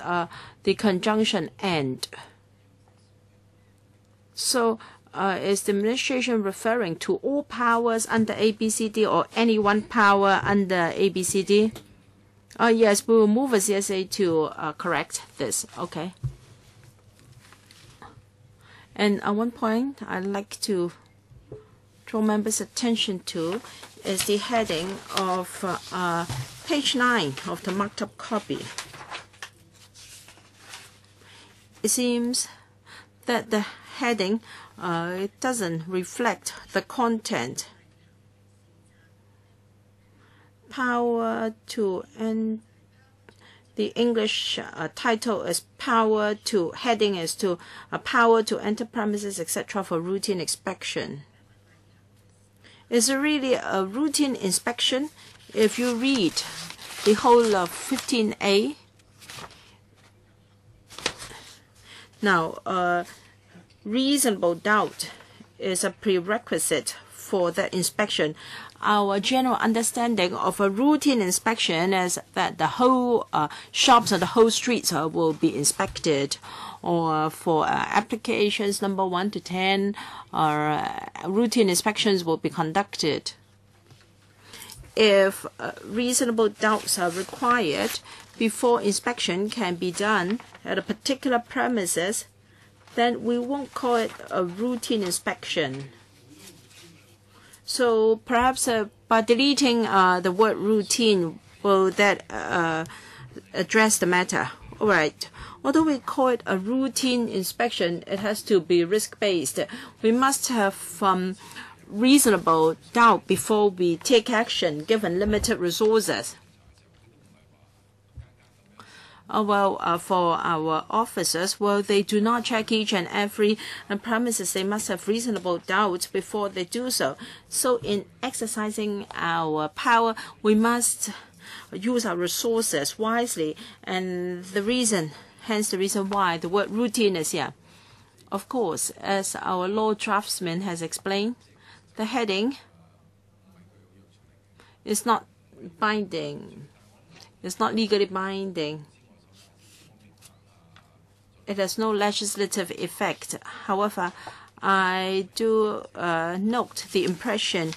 Speaker 1: the conjunction and. So is the administration referring to all powers under ABCD or any one power under ABCD? Yes, we will move a CSA to correct this. Okay. And one point I'd like to draw members' attention to is the heading of page 9 of the marked up copy. It seems that the heading it doesn't reflect the content. Power to end. The English title is power to, heading is to power to enter premises, etc. for routine inspection. Is it really a routine inspection? If you read the whole of 15A, now, reasonable doubt is a prerequisite for the inspection. Our general understanding of a routine inspection is that the whole shops and the whole streets will be inspected, or for applications number 1 to 10, routine inspections will be conducted. If reasonable doubts are required before inspection can be done at a particular premises, then we won't call it a routine inspection. So perhaps by deleting the word routine, will that address the matter? All right. Although we call it a routine inspection, it has to be risk-based. We must have reasonable doubt before we take action, given limited resources. For our officers, they do not check each and every premises. They must have reasonable doubt before they do so. So in exercising our power, we must use our resources wisely. And hence the reason why the word routine is here. Of course, as our law draftsman has explained, the heading is not binding. It's not legally binding. It has no legislative effect. However, I do note the impression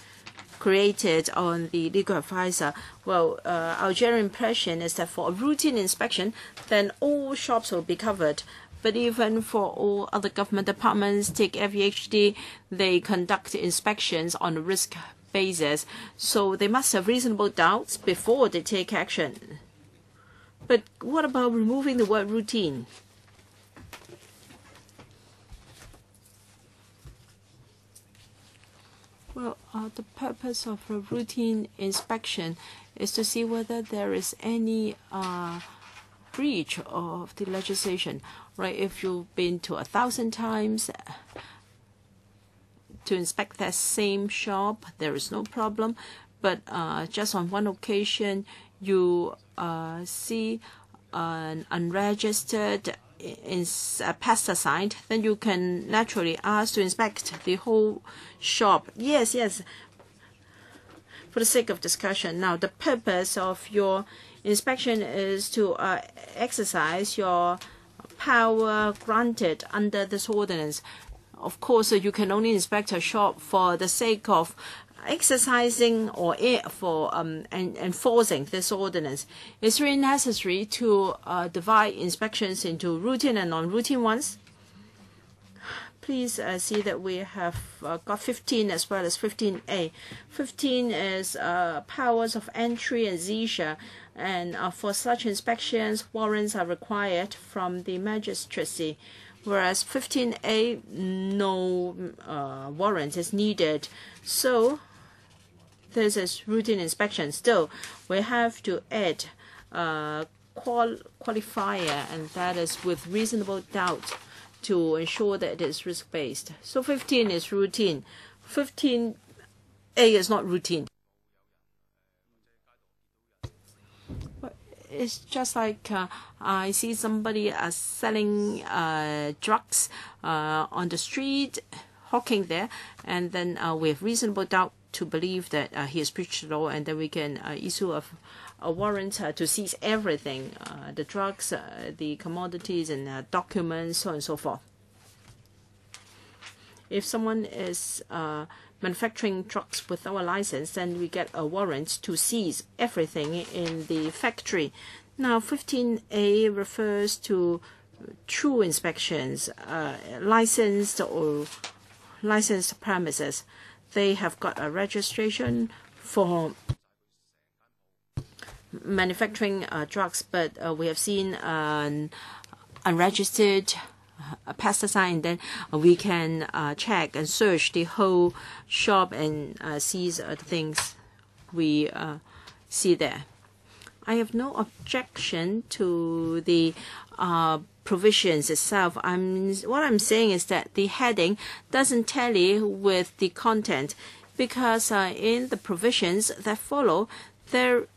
Speaker 1: created on the legal advisor. Our general impression is that for a routine inspection, then all shops will be covered. But even for all other government departments, take FEHD, they conduct inspections on a risk basis. So they must have reasonable doubts before they take action. But what about removing the word routine? The purpose of a routine inspection is to see whether there is any breach of the legislation, right? If you've been to 1,000 times to inspect that same shop, there is no problem. But just on one occasion, you see an unregistered pesticide, then you can naturally ask to inspect the whole shop. Yes. For the sake of discussion, now the purpose of your inspection is to exercise your power granted under this ordinance. Of course, you can only inspect a shop for the sake of exercising or for enforcing this ordinance. It's really necessary to divide inspections into routine and non-routine ones. Please see that we have got 15 as well as 15A. 15 is powers of entry and seizure, and for such inspections, warrants are required from the magistracy, whereas 15A, no warrant is needed. So this is routine inspection. Still, we have to add qualifier, and that is with reasonable doubt, to ensure that it is risk-based. So 15 is routine. 15A is not routine. It's just like I see somebody selling drugs on the street, hawking there, and then we have reasonable doubt to believe that he has breached the law, and then we can issue a warrant to seize everything, the drugs, the commodities, and documents, so on and so forth. If someone is manufacturing drugs without a license, then we get a warrant to seize everything in the factory. Now, 15A refers to true inspections, licensed or licensed premises. They have got a registration for manufacturing drugs, but we have seen an unregistered pesticide, and then we can check and search the whole shop and seize the things we see there. I have no objection to the provisions itself. What I'm saying is that the heading doesn't tally with the content. because in the provisions that follow, there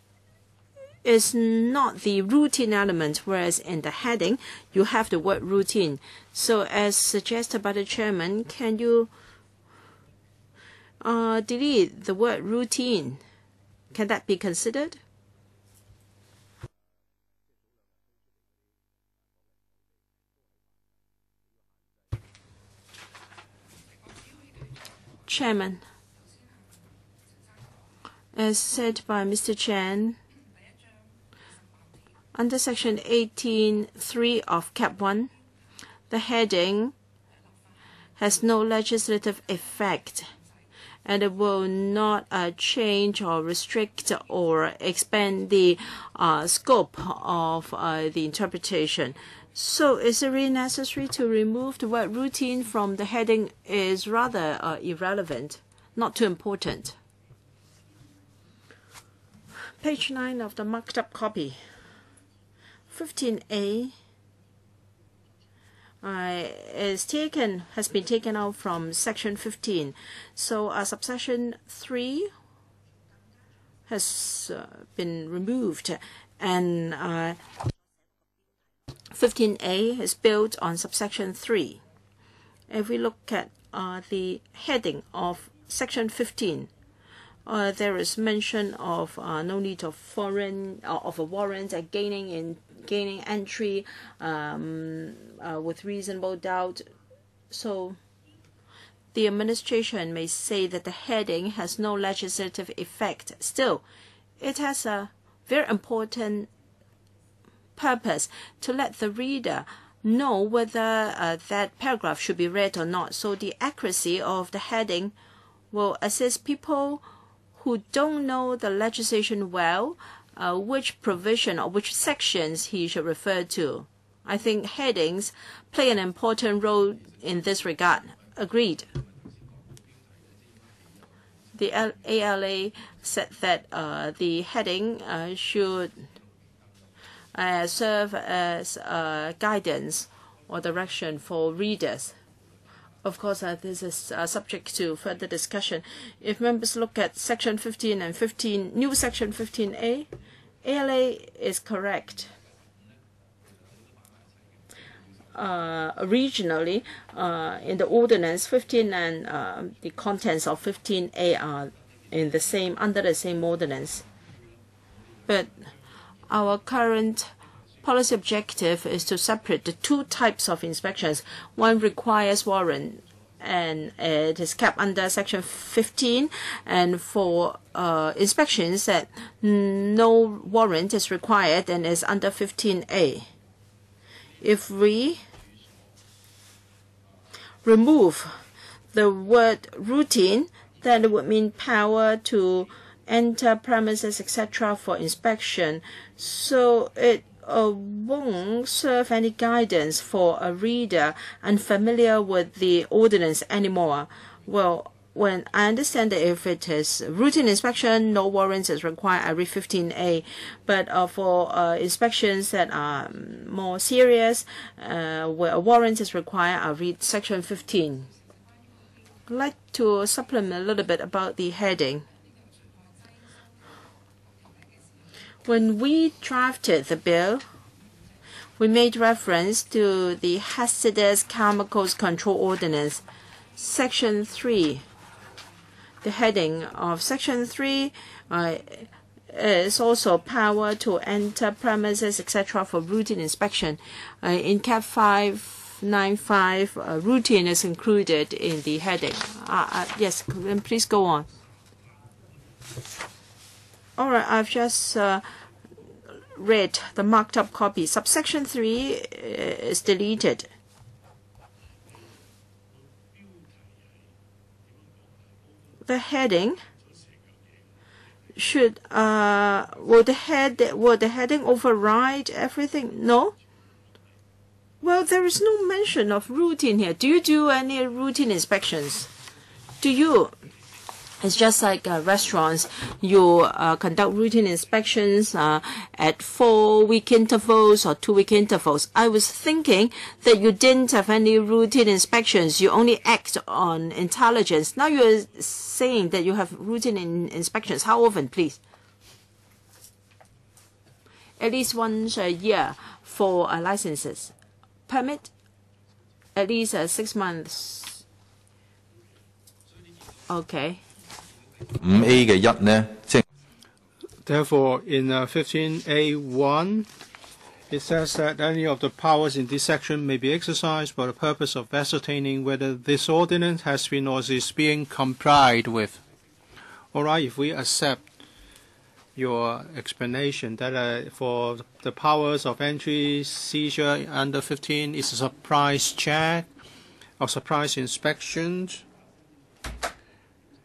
Speaker 1: is not the routine element, whereas in the heading, you have the word routine. So as suggested by the chairman, can you delete the word routine? Can that be considered? Chairman, as said by Mr. Chen, under Section 18(3) of Cap 1, the heading has no legislative effect, and it will not change or restrict or expand the scope of the interpretation. So is it really necessary to remove the word routine from the heading? Is rather irrelevant, not too important. Page 9 of the marked up copy. 15A has been taken out from section 15. So subsection 3 has been removed, and 15A is built on subsection 3. If we look at the heading of section 15, there is mention of no need of of a warrant gaining entry with reasonable doubt. So the administration may say that the heading has no legislative effect. Still, it has a very important purpose to let the reader know whether that paragraph should be read or not. So the accuracy of the heading will assist people who don't know the legislation well, which provision or which sections he should refer to. I think headings play an important role in this regard. Agreed. The ALA said that the heading should serve as guidance or direction for readers. Of course, this is subject to further discussion. If members look at section 15 and 15, new section 15A, ALA is correct. Originally, in the ordinance, 15 and the contents of 15A are under the same ordinance. But our current policy objective is to separate the two types of inspections. One requires warrant, and it is kept under section 15, and for inspections that no warrant is required and is under 15A. If we remove the word routine, then it would mean power to enter premises, etc. for inspection. So it won't serve any guidance for a reader unfamiliar with the ordinance anymore. Well, when I understand that if it is routine inspection, no warrants is required, I read 15A. But for inspections that are more serious, where a warrant is required, I read section 15. I'd like to supplement a little bit about the heading. When we drafted the bill, we made reference to the Hazardous Chemicals Control Ordinance, Section 3. The heading of Section 3 is also power to enter premises, etc. for routine inspection. In Cap 595, routine is included in the heading. Yes, please go on. All right, I've just read the marked up copy. Subsection 3 is deleted. The heading should will the heading override everything? No. Well, there is no mention of routine here. Do you do any routine inspections? Do you? It's just like restaurants. You conduct routine inspections at 4-week intervals or 2-week intervals. I was thinking that you didn't have any routine inspections. You only act on intelligence. Now you're saying that you have routine inspections. How often, please? At least once a year for licenses. Permit? At least 6 months. Okay.
Speaker 2: 5A 嘅1呢，即係
Speaker 3: Therefore, in 15A1, it says that any of the powers in this section may be exercised for the purpose of ascertaining whether this ordinance has been or is being complied with. All right, if we accept your explanation that for the powers of entry, seizure under 15 is a surprise check or surprise inspection.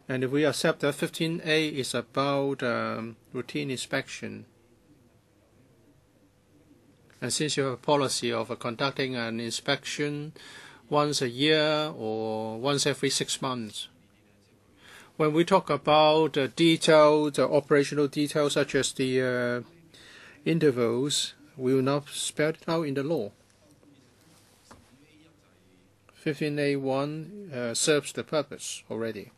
Speaker 3: And if we accept that 15A is about routine inspection, and since you have a policy of conducting an inspection once a year or once every 6 months, when we talk about detailed operational details such as the intervals, we will not spell it out in the law. 15A1 serves the purpose already.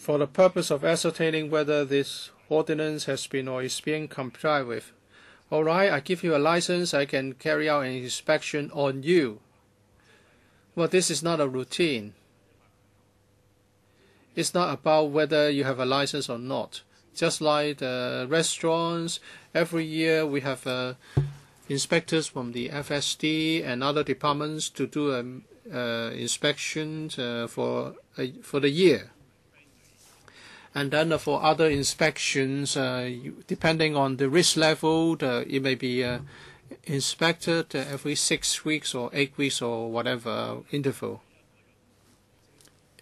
Speaker 3: For the purpose of ascertaining whether this ordinance has been or is being complied with. All right, I give you a license, I can carry out an inspection on you. Well, this is not a routine. It's not about whether you have a license or not. Just like the restaurants, every year we have inspectors from the FSD and other departments to do inspections for the year. And then for other inspections, depending on the risk level, it may be inspected every 6 weeks or 8 weeks or whatever interval.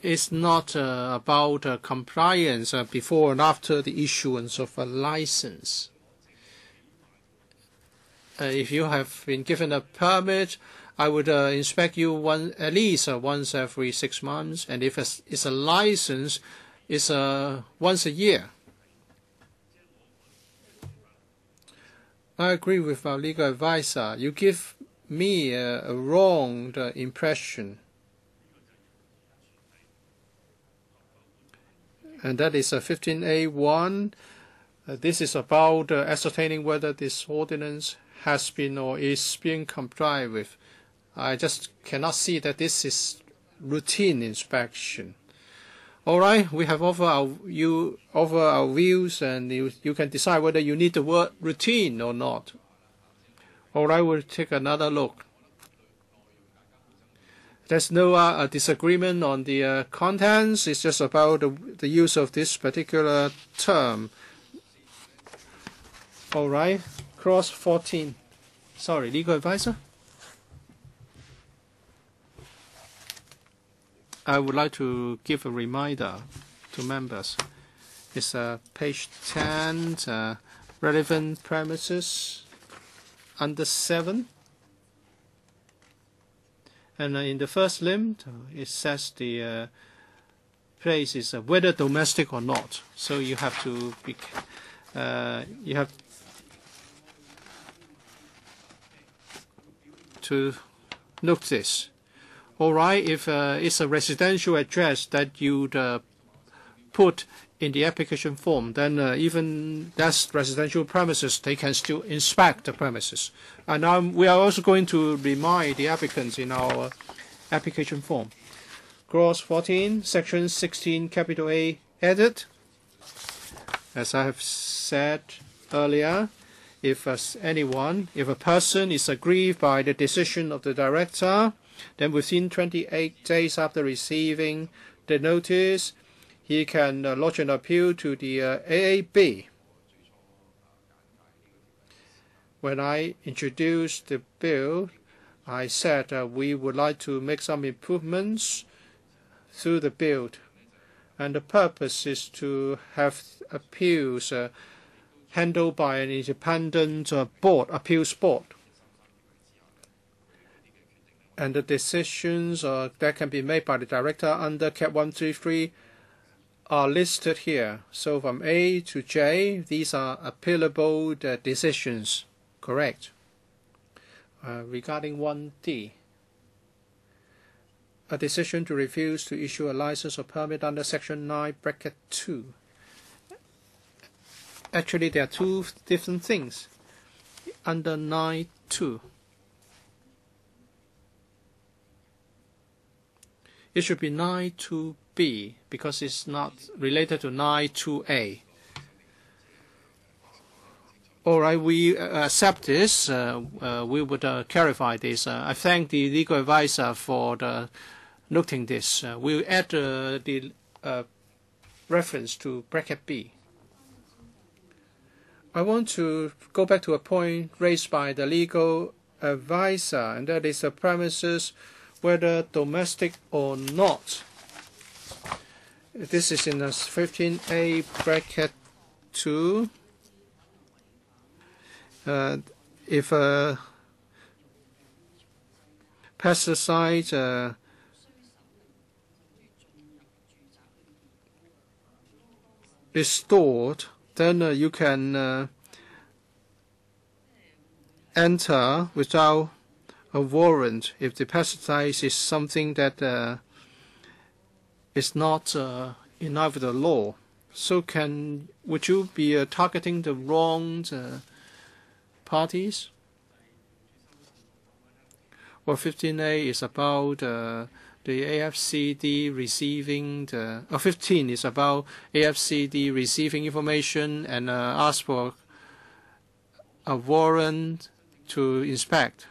Speaker 3: It's not about compliance before and after the issuance of a license. If you have been given a permit, I would inspect you at least once every 6 months. And if it's a license, it's once a year. I agree with our legal advisor. You give me a wrong impression. And that is 15A1. This is about ascertaining whether this ordinance has been or is being complied with. I just cannot see that this is routine inspection. All right, we have offered our views, and you can decide whether you need the word routine or not. All right, we'll take another look. There's no disagreement on the contents. It's just about the use of this particular term. All right, clause 14. Sorry, legal advisor? I would like to give a reminder to members. It's page 10, relevant premises under 7. And in the first limb, it says the place is whether domestic or not. So you have to be, you have to note this. All right, if it's a residential address that you'd put in the application form, then even that's residential premises, they can still inspect the premises. And we are also going to remind the applicants in our application form. Clause 14, Section 16, capital A, added. As I have said earlier, if a person is aggrieved by the decision of the director, then within 28 days after receiving the notice, he can lodge an appeal to the AAB. When I introduced the bill, I said we would like to make some improvements through the bill. And the purpose is to have appeals handled by an independent board, appeals board. And the decisions that can be made by the director under Cap 133 are listed here. So from A to J, these are appealable decisions, correct? Regarding 1D, a decision to refuse to issue a license or permit under Section 9, bracket 2. Actually, there are two different things under 9.2. It should be 9.2b because it's not related to 9.2a. All right, we accept this. We would clarify this. I thank the legal advisor for noting this. We'll add the reference to bracket B. I want to go back to a point raised by the legal advisor, and that is the premises, whether domestic or not. This is in the 15A bracket 2. If a pesticide is stored, then you can enter without a warrant if the pesticide is something that is not in line with the law. So would you be targeting the wrong parties? Well, 15A is about the AFCD receiving 15 is about AFCD receiving information and ask for a warrant to inspect.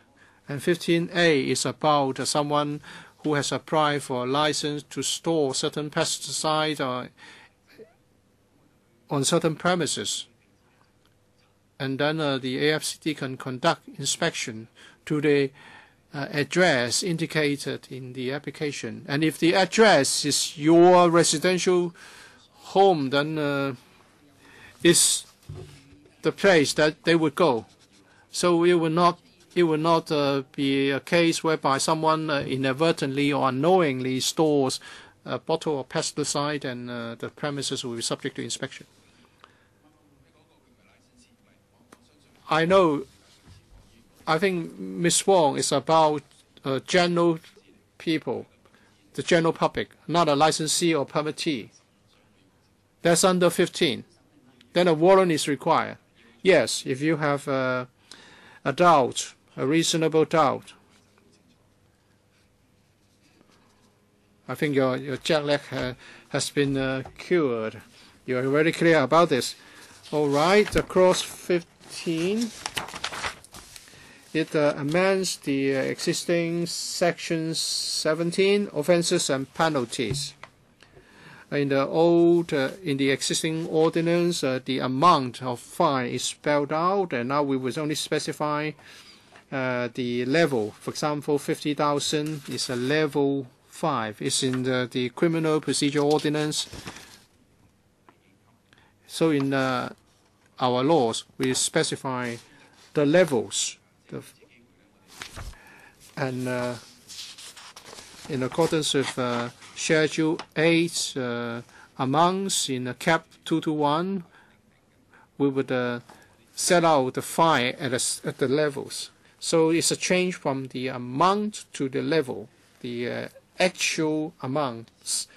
Speaker 3: And 15A is about someone who has applied for a license to store certain pesticides on certain premises. And then the AFCD can conduct inspection to the address indicated in the application. And if the address is your residential home, then it's the place that they would go. So it will not be a case whereby someone inadvertently or unknowingly stores a bottle of pesticide and the premises will be subject to inspection. I think Ms. Wong is about general people, the general public, not a licensee or permittee. That's under 15. Then a warrant is required. Yes, if you have a doubt, a reasonable doubt. I think your jet lag has been cured. You are very clear about this. All right, across 15. It amends the existing Section 17, offences and penalties. In the existing ordinance, the amount of fine is spelled out, and now we will only specify the level. For example, 50,000 is a level 5. It's in the criminal procedure ordinance. So in our laws, we specify the levels. And in accordance with Schedule 8 amounts in Cap 221, we would set out the fine at the levels. So it's a change from the amount to the level. The actual amounts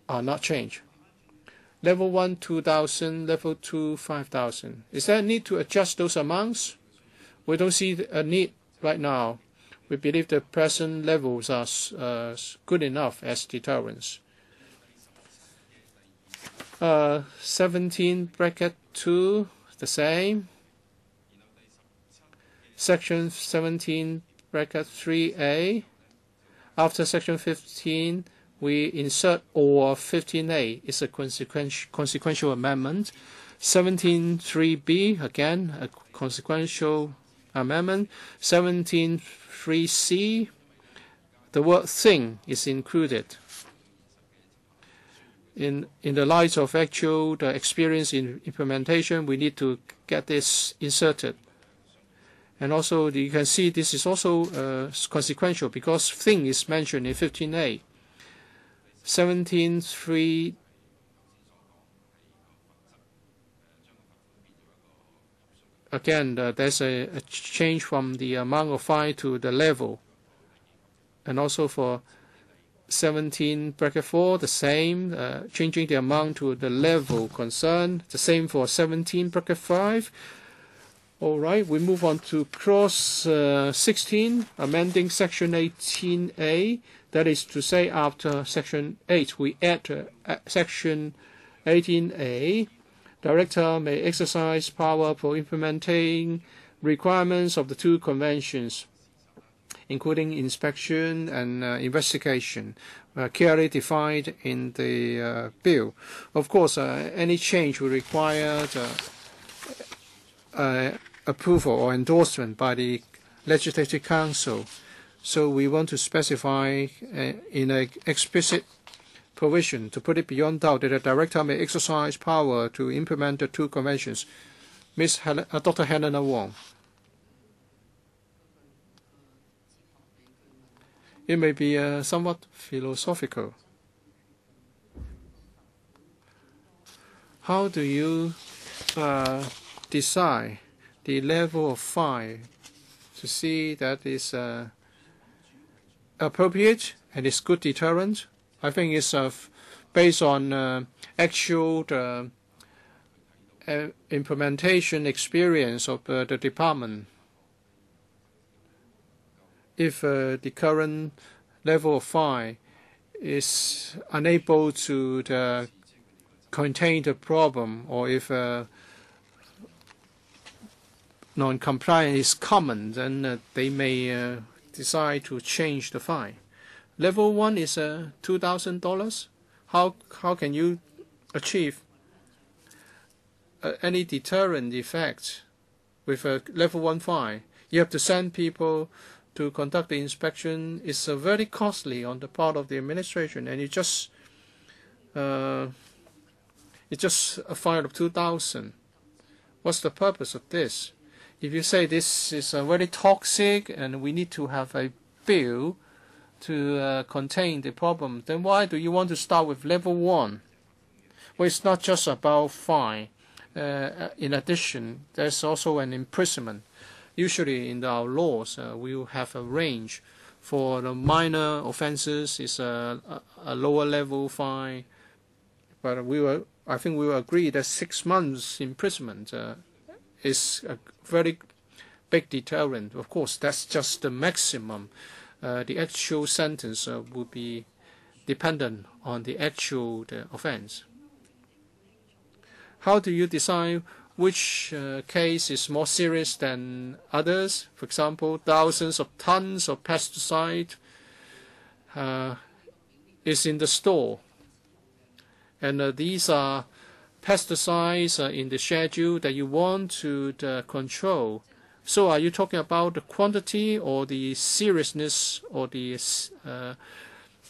Speaker 3: are not changed. Level 1, 2,000, level 2, 5,000. Is there a need to adjust those amounts? We don't see a need right now. We believe the present levels are good enough as deterrents. 17 bracket 2, the same. Section 17 bracket 3A. After section 15, we insert or 15A. It's a consequential amendment. 17.3b, again, a consequential amendment. 17.3c, the word thing is included. in the light of actual experience in implementation, we need to get this inserted. And also, you can see this is also consequential because thing is mentioned in 15A. 17.3 again, there's a change from the amount of fine to the level. And also for 17(4), the same, changing the amount to the level concerned. The same for 17(5). All right, we move on to clause 16, amending section 18A. That is to say, after section 8, we add section 18A. Director may exercise power for implementing requirements of the two conventions, including inspection and investigation, clearly defined in the bill. Of course, any change will require approval or endorsement by the Legislative Council. So we want to specify in an explicit provision to put it beyond doubt that the director may exercise power to implement the two conventions. Dr. Helena Wong. It may be somewhat philosophical. How do you decide the level of fine to see that is appropriate and is good deterrent? I think it's based on actual implementation experience of the department. If the current level of fine is unable to contain the problem, or if non-compliance is common, then they may decide to change the fine. Level 1 is $2,000. How can you achieve any deterrent effect with a level 1 fine? You have to send people to conduct the inspection. It's very costly on the part of the administration, and it's just a fine of $2,000. What's the purpose of this? If you say this is very toxic and we need to have a bill to contain the problem, then why do you want to start with level 1? Well, it's not just about fine. In addition, there's also an imprisonment. Usually in our laws, we will have a range. For the minor offenses, it's a lower level fine. But I think we will agree that 6 months imprisonment is a very big deterrent. Of course, that's just the maximum. The actual sentence will be dependent on the actual offense. How do you decide which case is more serious than others? For example, thousands of tons of pesticide is in the store, and these are pesticides in the schedule that you want to control. So are you talking about the quantity or the seriousness or the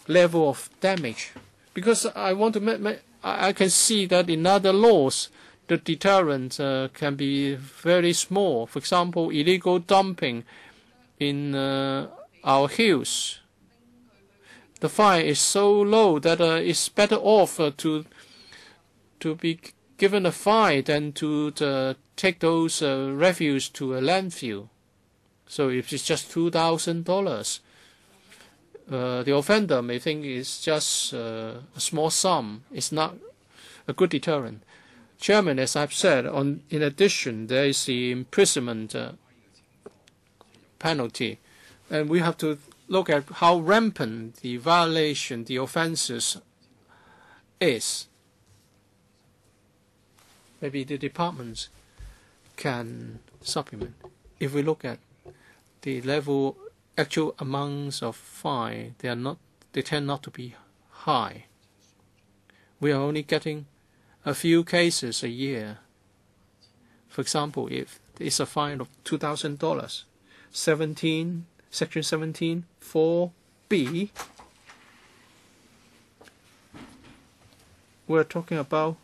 Speaker 3: level of damage? Because I want to I can see that in other laws, the deterrent can be very small. For example, illegal dumping in our hills. The fine is so low that it's better off to be given a fine than to take those refuse to a landfill. So if it's just $2,000, the offender may think it's just a small sum. It's not a good deterrent. Chairman, as I've said, in addition, there is the imprisonment penalty. And we have to look at how rampant the violation, the offenses is. Maybe the departments can supplement. If we look at the level, actual amounts of fine, they tend not to be high. We are only getting a few cases a year. For example, if it's a fine of $2,000, section 17, 4B, we're talking about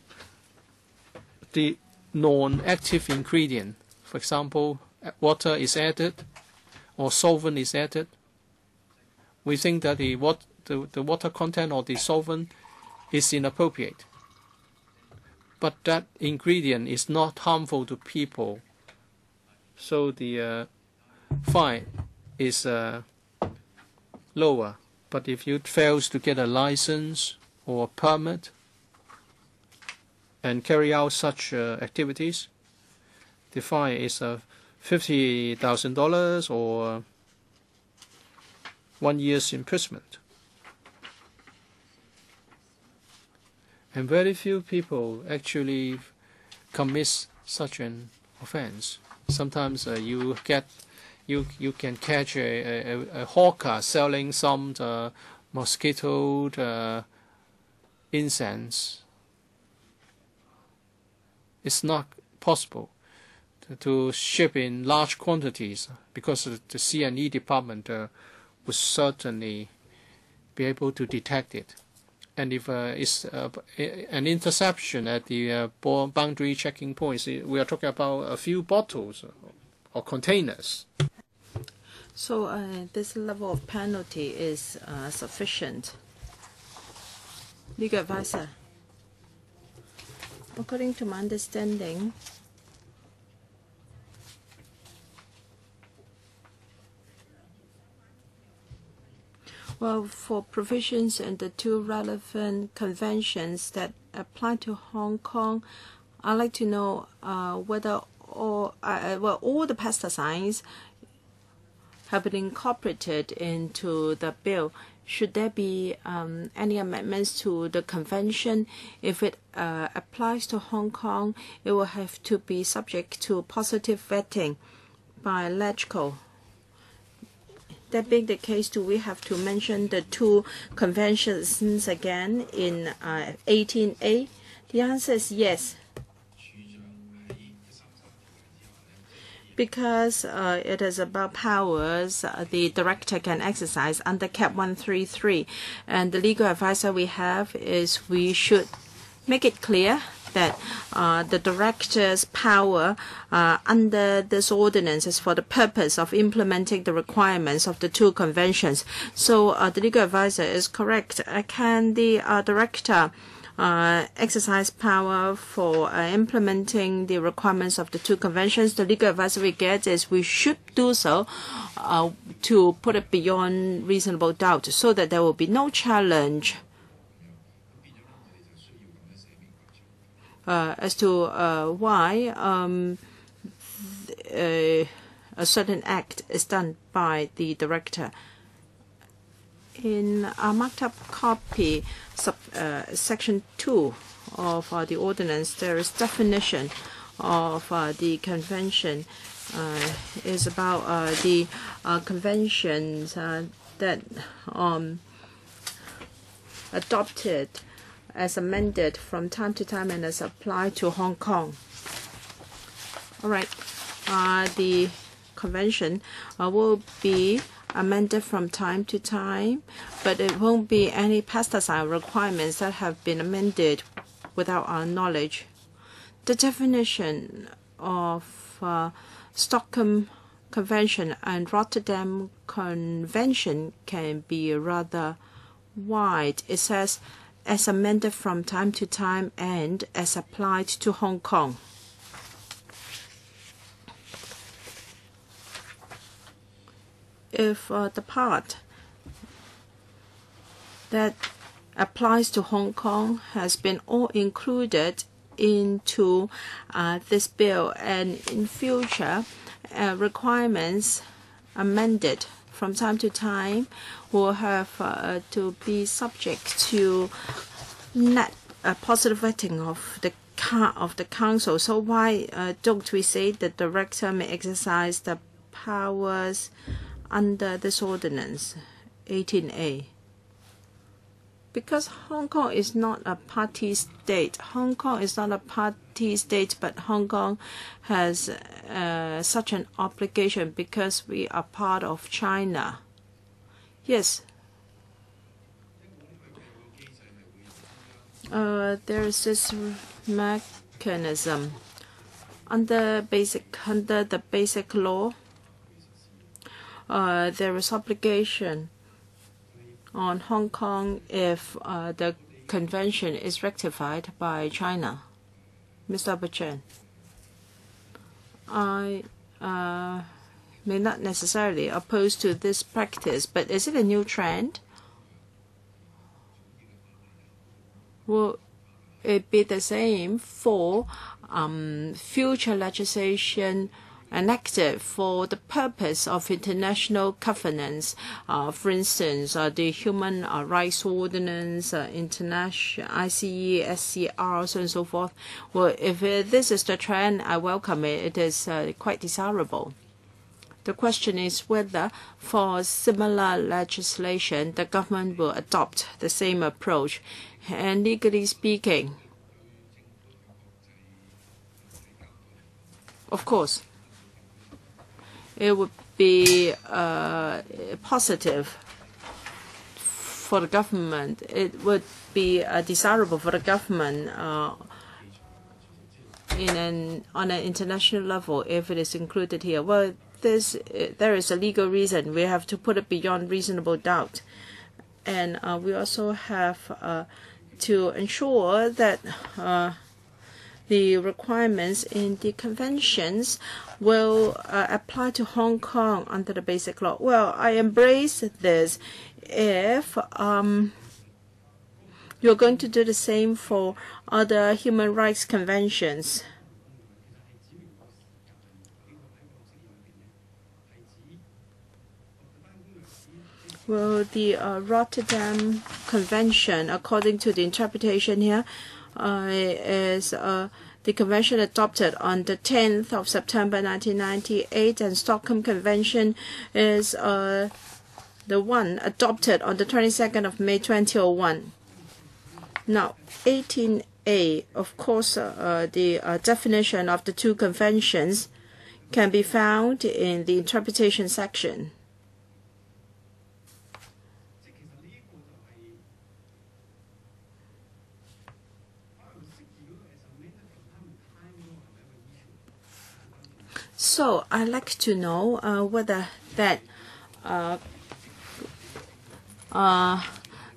Speaker 3: the non-active ingredient. For example, water is added or solvent is added. We think that the water content or the solvent is inappropriate. But that ingredient is not harmful to people. So the fine is lower. But if you fails to get a license or a permit and carry out such activities, the fine is $50,000 or 1 year's imprisonment. And very few people actually commit such an offense. Sometimes you can catch a hawker selling some mosquito incense. It's not possible to ship in large quantities because the C&E department would certainly be able to detect it. And if it's an interception at the boundary checking points, we are talking about a few bottles or containers.
Speaker 1: So this level of penalty is sufficient. Legal advisor, according to my understanding, well, for provisions in the two relevant conventions that apply to Hong Kong, I'd like to know whether all the pesticides have been incorporated into the bill. Should there be any amendments to the convention? If it applies to Hong Kong, it will have to be subject to positive vetting by LegCo. That being the case, do we have to mention the two conventions again in 18A? The answer is yes. Because it is about powers the director can exercise under Cap 133. And the legal advisor we have is we should make it clear that the director's power under this ordinance is for the purpose of implementing the requirements of the two conventions. So the legal advisor is correct. Can the director exercise power for implementing the requirements of the two conventions? The legal advice we get is we should do so to put it beyond reasonable doubt so that there will be no challenge as to why a certain act is done by the director. In a marked up copy, section 2 of the ordinance, there is definition of the convention. Is about the conventions that adopted as amended from time to time and as applied to Hong Kong. All right, the convention will be amended from time to time, but it won't be any pesticide requirements that have been amended without our knowledge. The definition of Stockholm Convention and Rotterdam Convention can be rather wide. It says as amended from time to time and as applied to Hong Kong. If the part that applies to Hong Kong has been all included into this bill, and in future requirements amended from time to time will have to be subject to net positive vetting of the council. So why don't we say the director may exercise the powers under this ordinance, 18A? Because Hong Kong is not a party state. Hong Kong is not a party state, but Hong Kong has such an obligation because we are part of China. Yes. There is this mechanism under the basic law. There is obligation on Hong Kong if the convention is ratified by China. Mr. Bachan, I may not necessarily oppose to this practice, but is it a new trend? Will it be the same for future legislation enacted for the purpose of international governance? For instance, the Human Rights Ordinance, international ICE, SCR, so on and so forth. Well, if this is the trend, I welcome it. It is quite desirable. The question is whether for similar legislation, the government will adopt the same approach. And legally speaking, of course, it would be positive for the government. It would be desirable for the government on an international level if it is included here. Well, there is a legal reason. We have to put it beyond reasonable doubt. And we also have to ensure that the requirements in the conventions will apply to Hong Kong under the basic law. Well, I embrace this if you're going to do the same for other human rights conventions. Well, the Rotterdam Convention, according to the interpretation here, is the convention adopted on the 10th of September 1998, and Stockholm Convention is the one adopted on the 22nd of May 2001. Now, 18A, of course, the definition of the two conventions can be found in the interpretation section. So I'd like to know whether that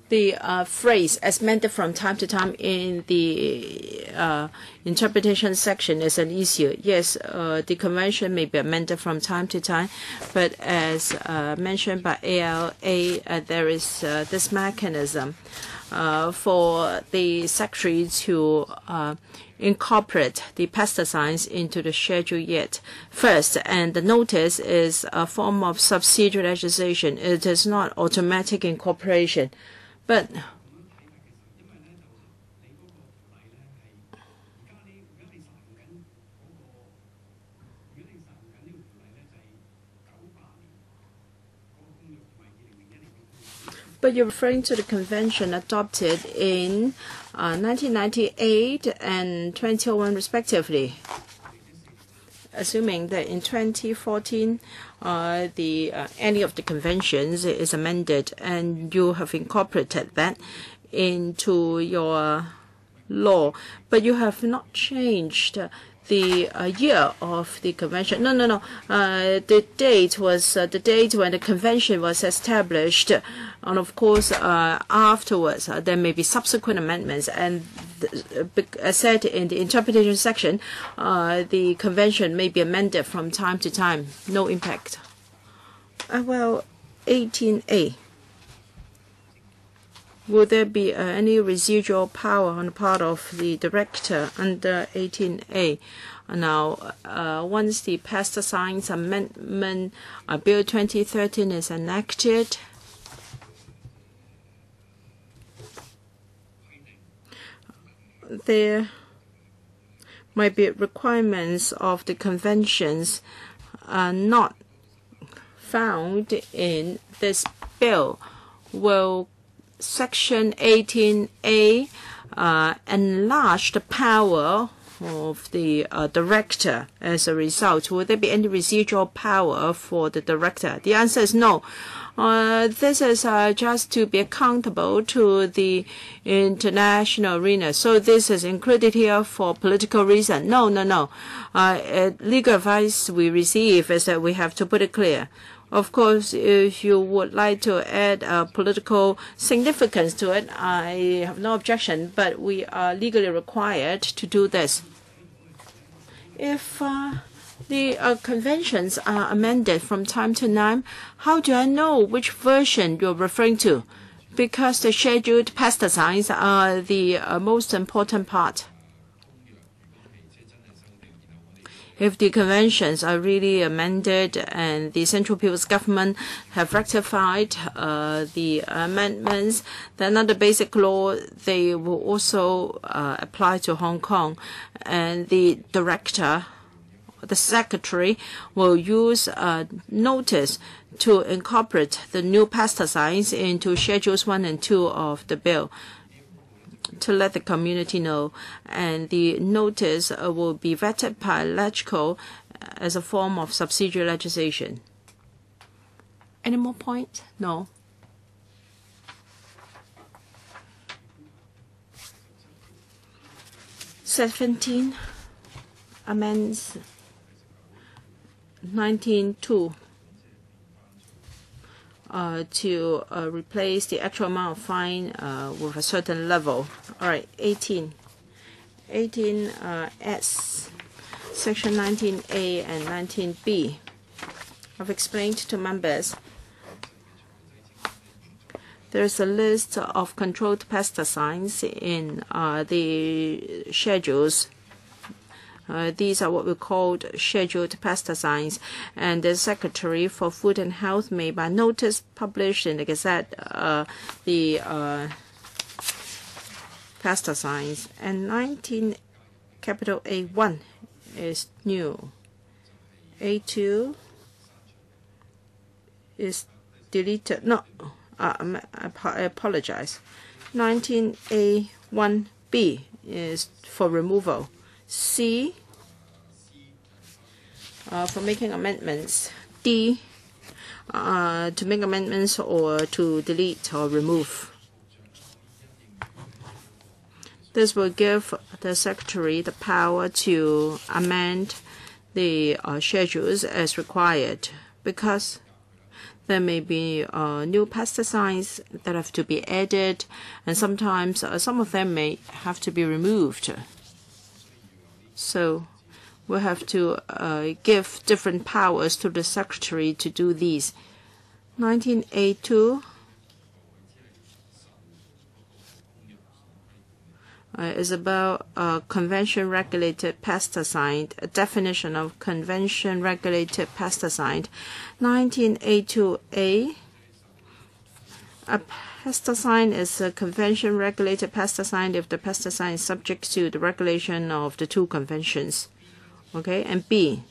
Speaker 1: the phrase as amended from time to time in the interpretation section is an issue. Yes, the convention may be amended from time to time, but as mentioned by ALA, there is this mechanism for the Secretary to incorporate the pesticides into the schedule yet first, and the notice is a form of subsidiary legislation. It is not automatic incorporation, but you're referring to the convention adopted in 1998 and 2001 respectively, assuming that in 2014 any of the conventions is amended and you have incorporated that into your law, but you have not changed the year of the convention. No. The date was the date when the convention was established, and of course afterwards there may be subsequent amendments. And as said in the interpretation section, the convention may be amended from time to time. No impact. Well, 18A. Will there be any residual power on the part of the director under 18A? Now, once the Pesticides Amendment Bill 2013 is enacted, there might be requirements of the conventions not found in this bill. Will Section 18A enlarge the power of the director as a result? Will there be any residual power for the director? The answer is no. This is just to be accountable to the international arena. So this is included here for political reason. No. Legal advice we receive is that we have to put it clear. Of course, if you would like to add political significance to it, I have no objection, but we are legally required to do this. If the conventions are amended from time to time, how do I know which version you're referring to? Because the scheduled pesticides are the most important part. If the conventions are really amended and the Central People's Government have rectified the amendments, then under basic law, they will also apply to Hong Kong. And the director, the secretary, will use a notice to incorporate the new pesticides into Schedules 1 and 2 of the bill, to let the community know, and the notice will be vetted by LegCo as a form of subsidiary legislation. Any more points? No. (17) amends 19(2) to replace the actual amount of fine with a certain level. All right, 18. 18S, Section 19A and 19B. I've explained to members. There's a list of controlled pesticides in the schedules. These are what we call scheduled pesticides, and the Secretary for Food and Health may, by notice published in the Gazette, the pesticides. And 19 capital A1 is new. A2 is deleted. No, I apologize. 19A1B is for removal. C, for making amendments. D, to make amendments or to delete or remove. This will give the Secretary the power to amend the schedules as required, because there may be new pesticides that have to be added, and sometimes some of them may have to be removed. So we'll have to give different powers to the Secretary to do these. 19A2 is about convention-regulated pesticide, a definition of convention-regulated pesticide. 19A2A, a pesticide is a convention-regulated pesticide if the pesticide is subject to the regulation of the two conventions. Okay, and B,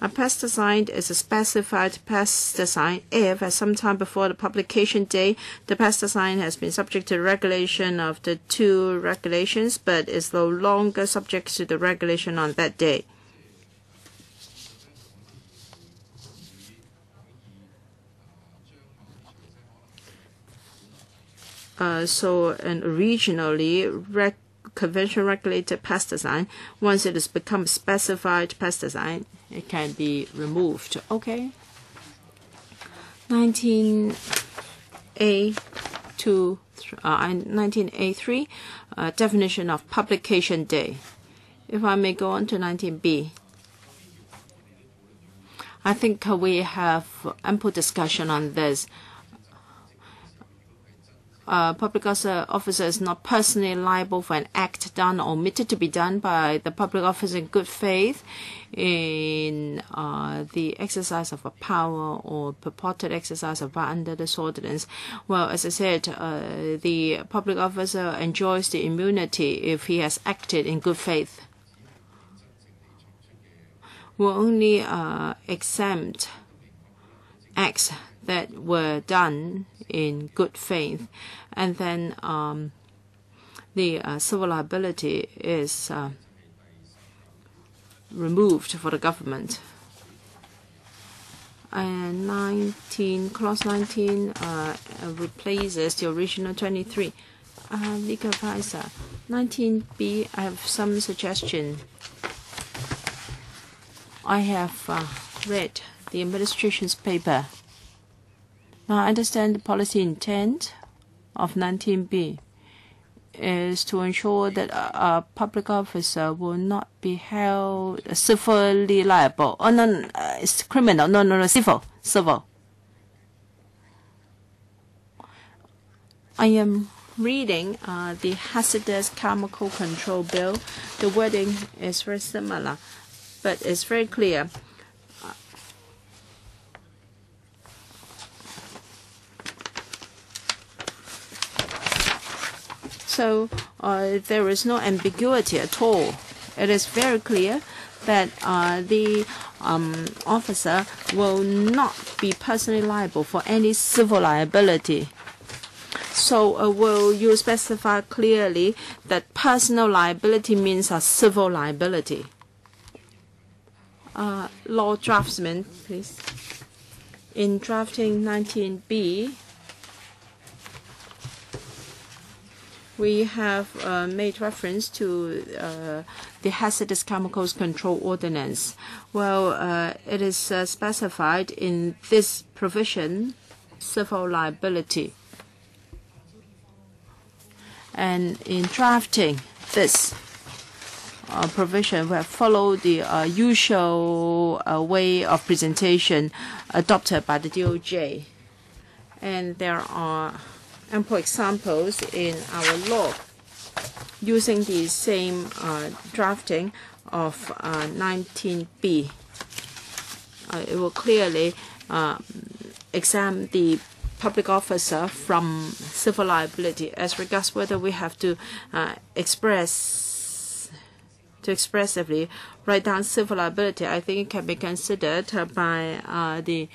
Speaker 1: a pesticide is a specified pesticide if, at some time before the publication date, the pesticide has been subject to the regulation of the two regulations, but is no longer subject to the regulation on that day. So an originally convention-regulated pesticide, once it has become specified pesticide, it can be removed. Okay. 19A3, definition of publication day. If I may go on to 19B. I think we have ample discussion on this. Public officer is not personally liable for an act done or omitted to be done by the public officer in good faith in the exercise of a power or purported exercise of power under this ordinance. Well, as I said, the public officer enjoys the immunity if he has acted in good faith. We'll only exempt acts that were done in good faith, and then the civil liability is removed for the government. And clause 19 replaces the original 23. Legal advisor, 19B, I have some suggestion. I have read the administration's paper. Now, I understand the policy intent of 19B is to ensure that a public officer will not be held civilly liable. Oh, no, it's criminal. No, civil. I am reading the Hazardous Chemical Control Bill. The wording is very similar, but it's very clear. So there is no ambiguity at all. It is very clear that the officer will not be personally liable for any civil liability. So will you specify clearly that personal liability means a civil liability? Law draftsman, please. In drafting 19B, we have made reference to the Hazardous Chemicals Control Ordinance. Well, it is specified in this provision, civil liability. And in drafting this provision, we have followed the usual way of presentation adopted by the DOJ. And there are ample examples in our law using the same drafting of 19B. It will clearly exempt the public officer from civil liability. As regards whether we have to expressively write down civil liability, I think it can be considered by the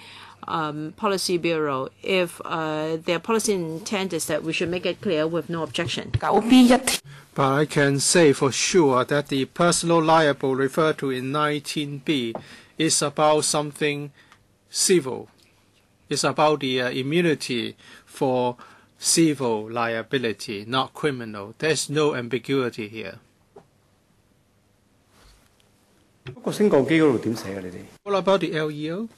Speaker 1: Policy Bureau if their policy intent is that we should make it clear with no objection.
Speaker 3: But I can say for sure that the personal liable referred to in 19B is about something civil. It's about the immunity for civil liability, not criminal. There's no ambiguity here. What about the LEO?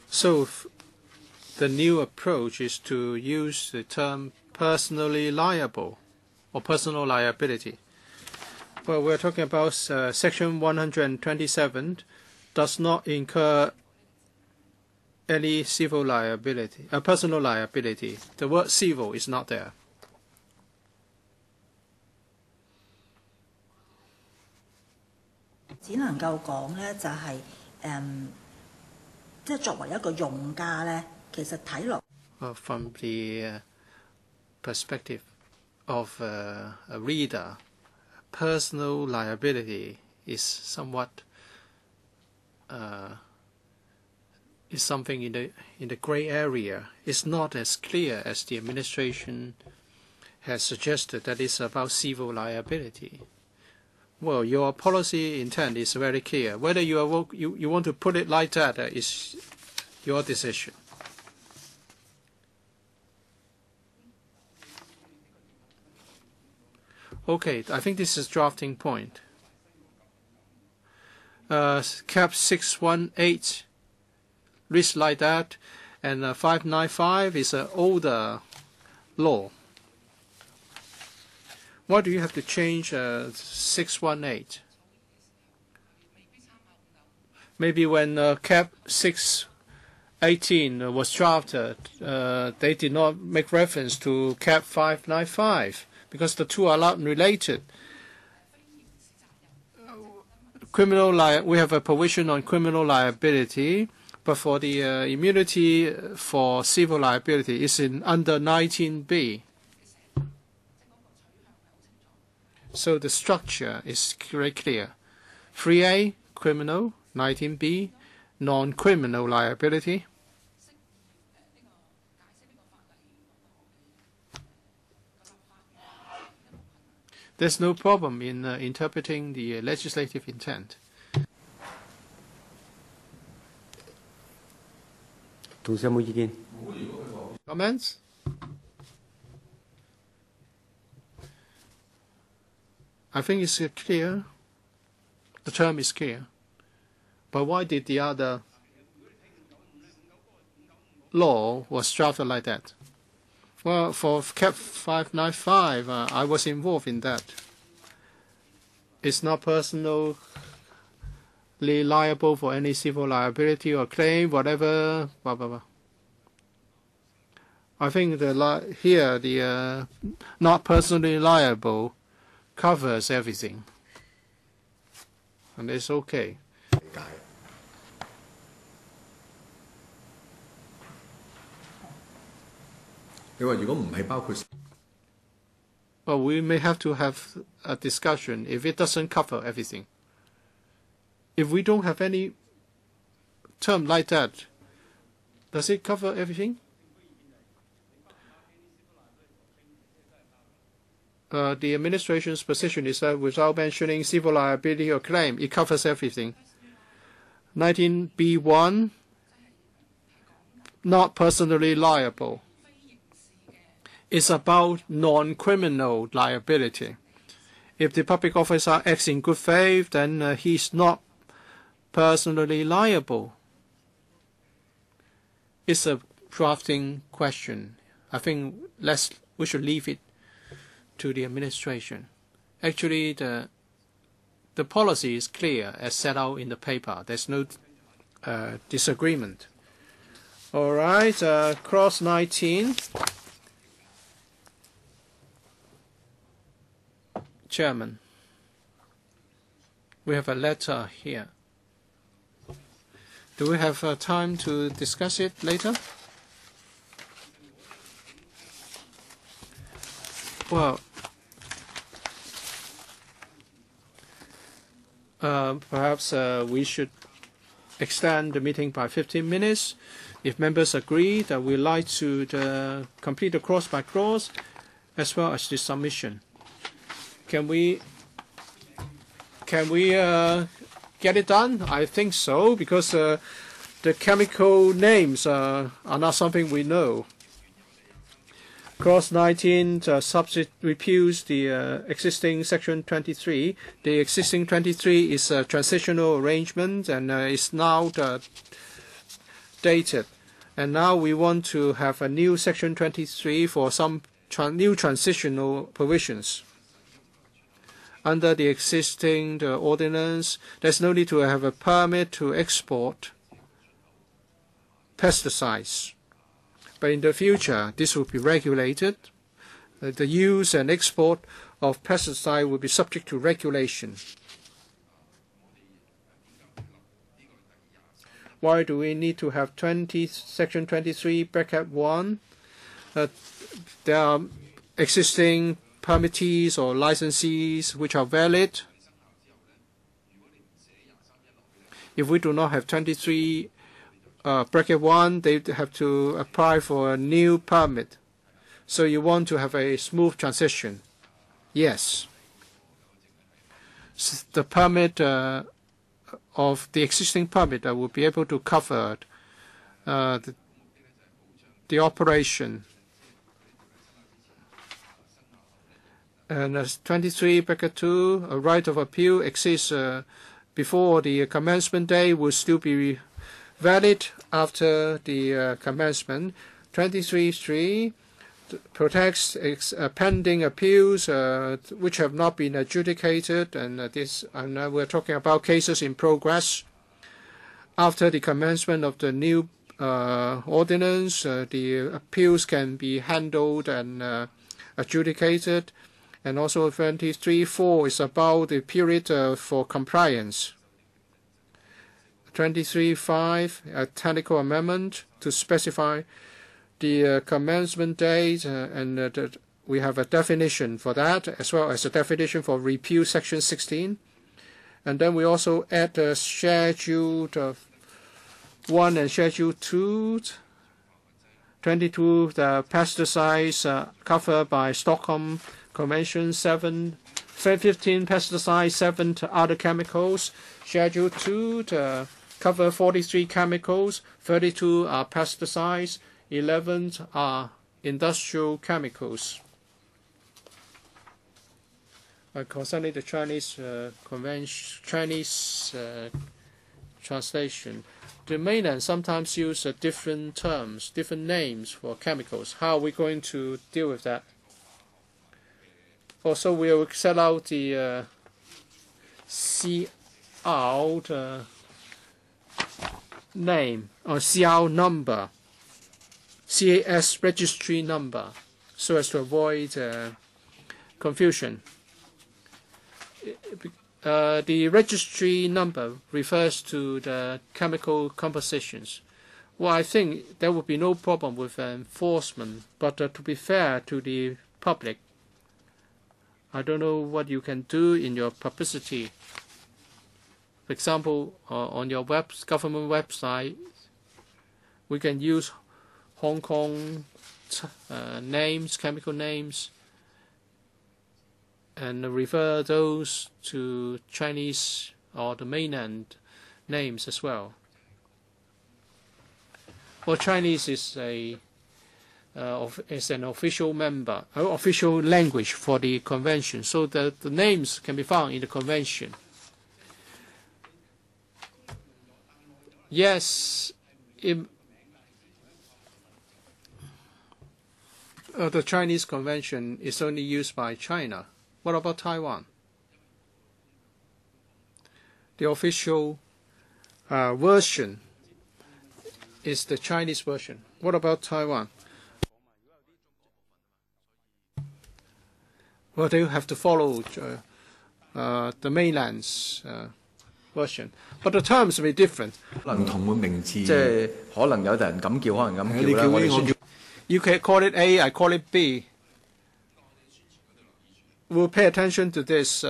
Speaker 3: So the new approach is to use the term personally liable or personal liability. Well, we're talking about Section 127 does not incur any civil liability, personal liability. The word civil is not there.
Speaker 6: 只能夠講咧，就係即係作為一個用家咧，其實睇落。
Speaker 3: From the perspective of a reader, personal liability is somewhat is something in the gray area. It's not as clear as the administration has suggested that it's about civil liability. Well, your policy intent is very clear. Whether you want to put it like that is your decision. Okay, I think this is drafting point. Cap 618 reads like that, and 595 is an older law. Why do you have to change 618? Maybe when Cap 618 was drafted, they did not make reference to Cap 595 because the two are not related. We have a provision on criminal liability, but for the immunity for civil liability is under 19B. So the structure is very clear. 3A, criminal, 19B, non-criminal liability. There's no problem in interpreting the legislative intent.
Speaker 5: 同事有冇意見？
Speaker 3: Comments? I think it's clear. The term is clear. But why did the other law was drafted like that? Well, for CAP 595, I was involved in that. It's not personally liable for any civil liability or claim, whatever, blah, blah, blah. I think here the not personally liable covers everything. And it's okay. Well, we may have to have a discussion if it doesn't cover everything. If we don't have any term like that, does it cover everything? The administration's position is that without mentioning civil liability or claim, it covers everything. 19B1, not personally liable. It's about non-criminal liability. If the public officer acts in good faith, then he's not personally liable. It's a drafting question. I think we should leave it to the administration. Actually, the policy is clear as set out in the paper. There's no disagreement. All right, clause 19. Chairman, we have a letter here. Do we have time to discuss it later? Well, perhaps we should extend the meeting by 15 minutes. If members agree that we'd like to complete the clause by clause as well as the submission. Can we get it done? I think so, because the chemical names are not something we know. Clause 19 repeals the existing Section 23. The existing 23 is a transitional arrangement and is now dated. And now we want to have a new Section 23 for some new transitional provisions. Under the existing ordinance, there's no need to have a permit to export pesticides. But in the future, this will be regulated. The use and export of pesticides will be subject to regulation. Why do we need to have Section 23, bracket 1? There are existing permittees or licensees which are valid. If we do not have 23 bracket 1, they have to apply for a new permit. So you want to have a smooth transition. Yes. The permit of the existing permit will be able to cover the operation. And as 23 bracket 2, a right of appeal exists before the commencement day will still be valid after the commencement. 23.3 protects pending appeals which have not been adjudicated, and we're talking about cases in progress. After the commencement of the new ordinance, the appeals can be handled and adjudicated. And also 23.4 is about the period for compliance. 23.5, a technical amendment to specify the commencement date, and we have a definition for that, as well as a definition for repeal Section 16. And then we also add a scheduled 1 and Schedule 2, 22, the pesticides covered by Stockholm Convention, 15 pesticides, 7 other chemicals. Schedule 2 cover 43 chemicals, 32 are pesticides, 11 are industrial chemicals. Concerning the Chinese translation, the mainland sometimes use different terms, different names for chemicals. How are we going to deal with that? Also, we will set out the CR name or CR number, CAS registry number, so as to avoid confusion. The registry number refers to the chemical compositions. Well, I think there would be no problem with enforcement, but to be fair to the public, I don't know what you can do in your publicity. For example, on your government website, we can use Hong Kong names, chemical names, and refer those to Chinese or the mainland names as well. Well, Chinese is an official official language for the convention, so that the names can be found in the convention. Yes, the Chinese convention is only used by China. What about Taiwan? The official version is the Chinese version. What about Taiwan? Well, they have to follow the mainland's version, but the terms may be different. You can call it A, I call it B. We'll pay attention to this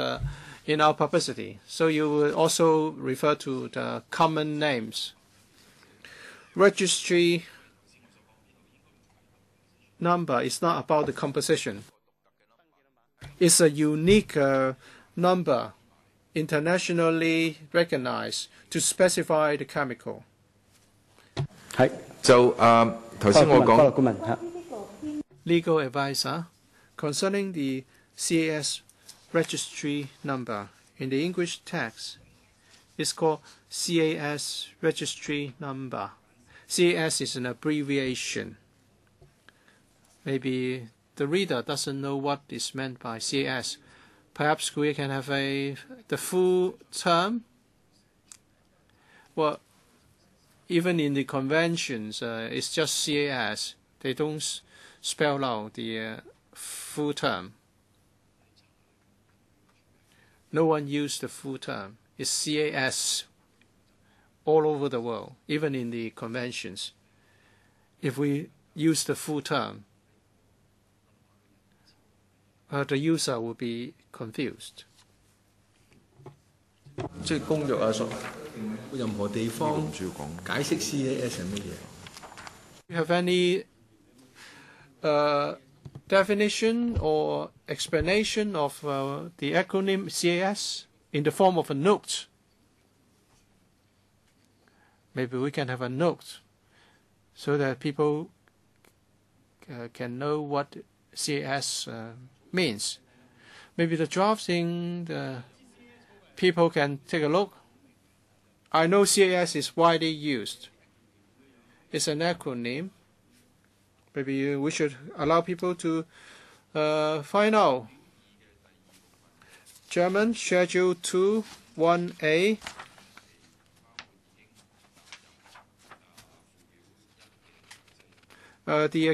Speaker 3: in our publicity. So you will also refer to the common names. Registry number is not about the composition. It's a unique number, internationally recognized, to specify the chemical.
Speaker 2: 係就頭先我講
Speaker 3: Legal advisor concerning the CAS registry number in the English text is called CAS registry number. CAS is an abbreviation. Maybe the reader doesn't know what is meant by CAS. Perhaps we can have the full term. Well, even in the conventions, it's just CAS. They don't spell out the full term. No one used the full term. It's CAS all over the world, even in the conventions. If we use the full term, the user will be confused.
Speaker 4: 即係公約啊，任何地方解釋 CAS 係乜嘢
Speaker 3: You have any definition or explanation of the acronym CAS in the form of a note? Maybe we can have a note so that people can know what CAS means. Maybe the drafting, the people can take a look. I know CAS is widely used. It's an acronym. Maybe we should allow people to find out. German, Schedule 2, 1A. The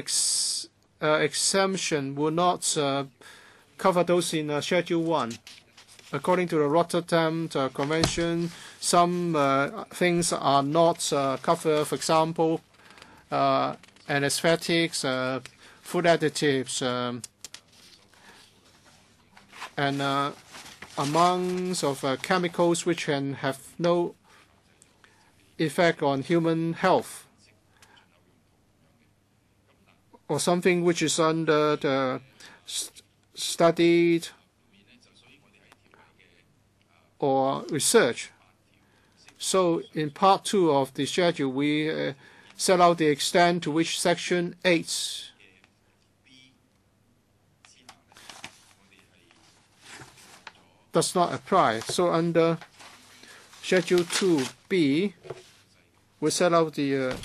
Speaker 3: exemption will not cover those in Schedule 1. According to the Rotterdam Convention, some things are not covered. For example, anesthetics, food additives, and amounts of chemicals which can have no effect on human health, or something which is under the studied or research. So in part 2 of the schedule, we set out the extent to which Section 8 does not apply. So under Schedule 2B, we set out the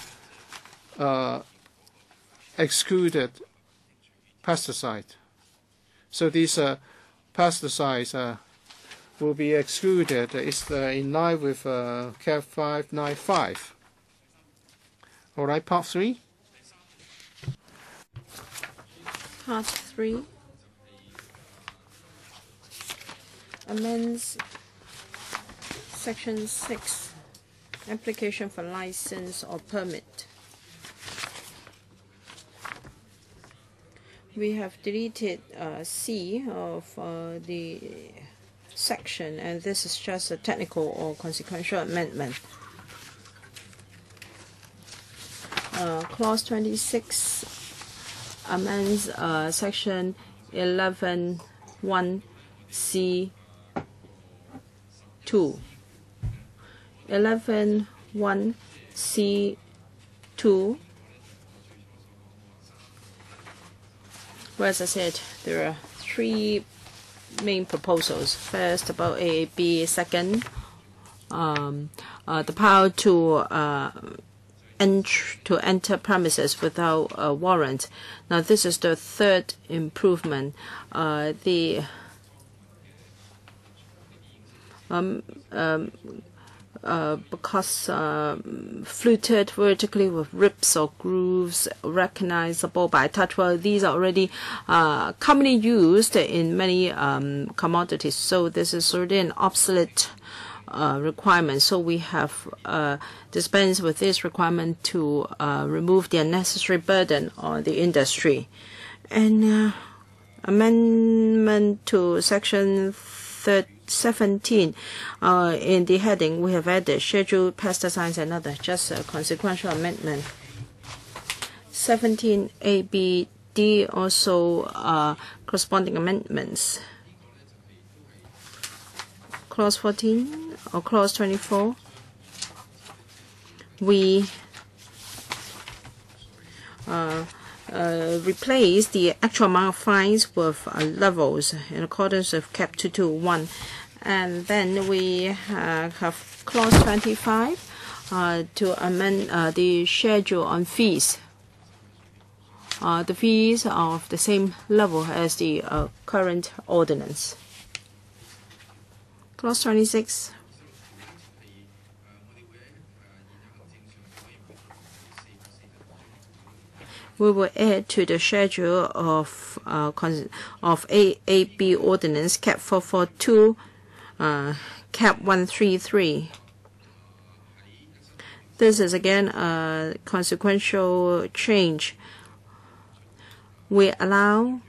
Speaker 3: excluded pesticide. So these pesticides will be excluded. It's in line with CAP 595. All right, Part 3.
Speaker 1: Part 3 amends Section 6, application for license or permit. We have deleted C of the section, and this is just a technical or consequential amendment. Clause 26 amends Section 11(1)(c)(2). 11(1)(c)(2). Well, as I said, there are 3 main proposals. First, about AAB. Second, the power to enter premises without a warrant. Now, this is the third improvement. Because fluted vertically with rips or grooves recognizable by touch. Well, these are already commonly used in many commodities, so this is already an obsolete requirement. So we have dispensed with this requirement to remove the unnecessary burden on the industry. And amendment to Section 17, in the heading, we have added scheduled pesticides and other, just a consequential amendment. 17A, B, D, also corresponding amendments. Clause 14 or Clause 24, we replace the actual amount of fines with levels in accordance with CAP 221. And then we have Clause 25 to amend the schedule on fees. The fees are of the same level as the current ordinance. Clause 26. We will add to the schedule of AAB ordinance CAP 442, CAP 133. This is again a consequential change. We allow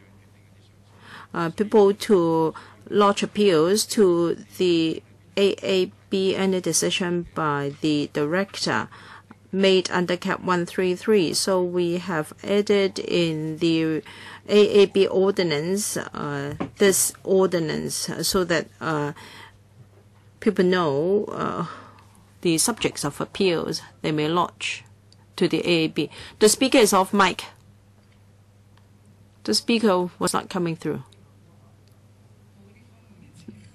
Speaker 1: people to lodge appeals to the AAB any decision by the director made under CAP 133. So we have added in the AAB ordinance this ordinance so that people know the subjects of appeals they may lodge to the AAB. The speaker is off mic. The speaker was not coming through.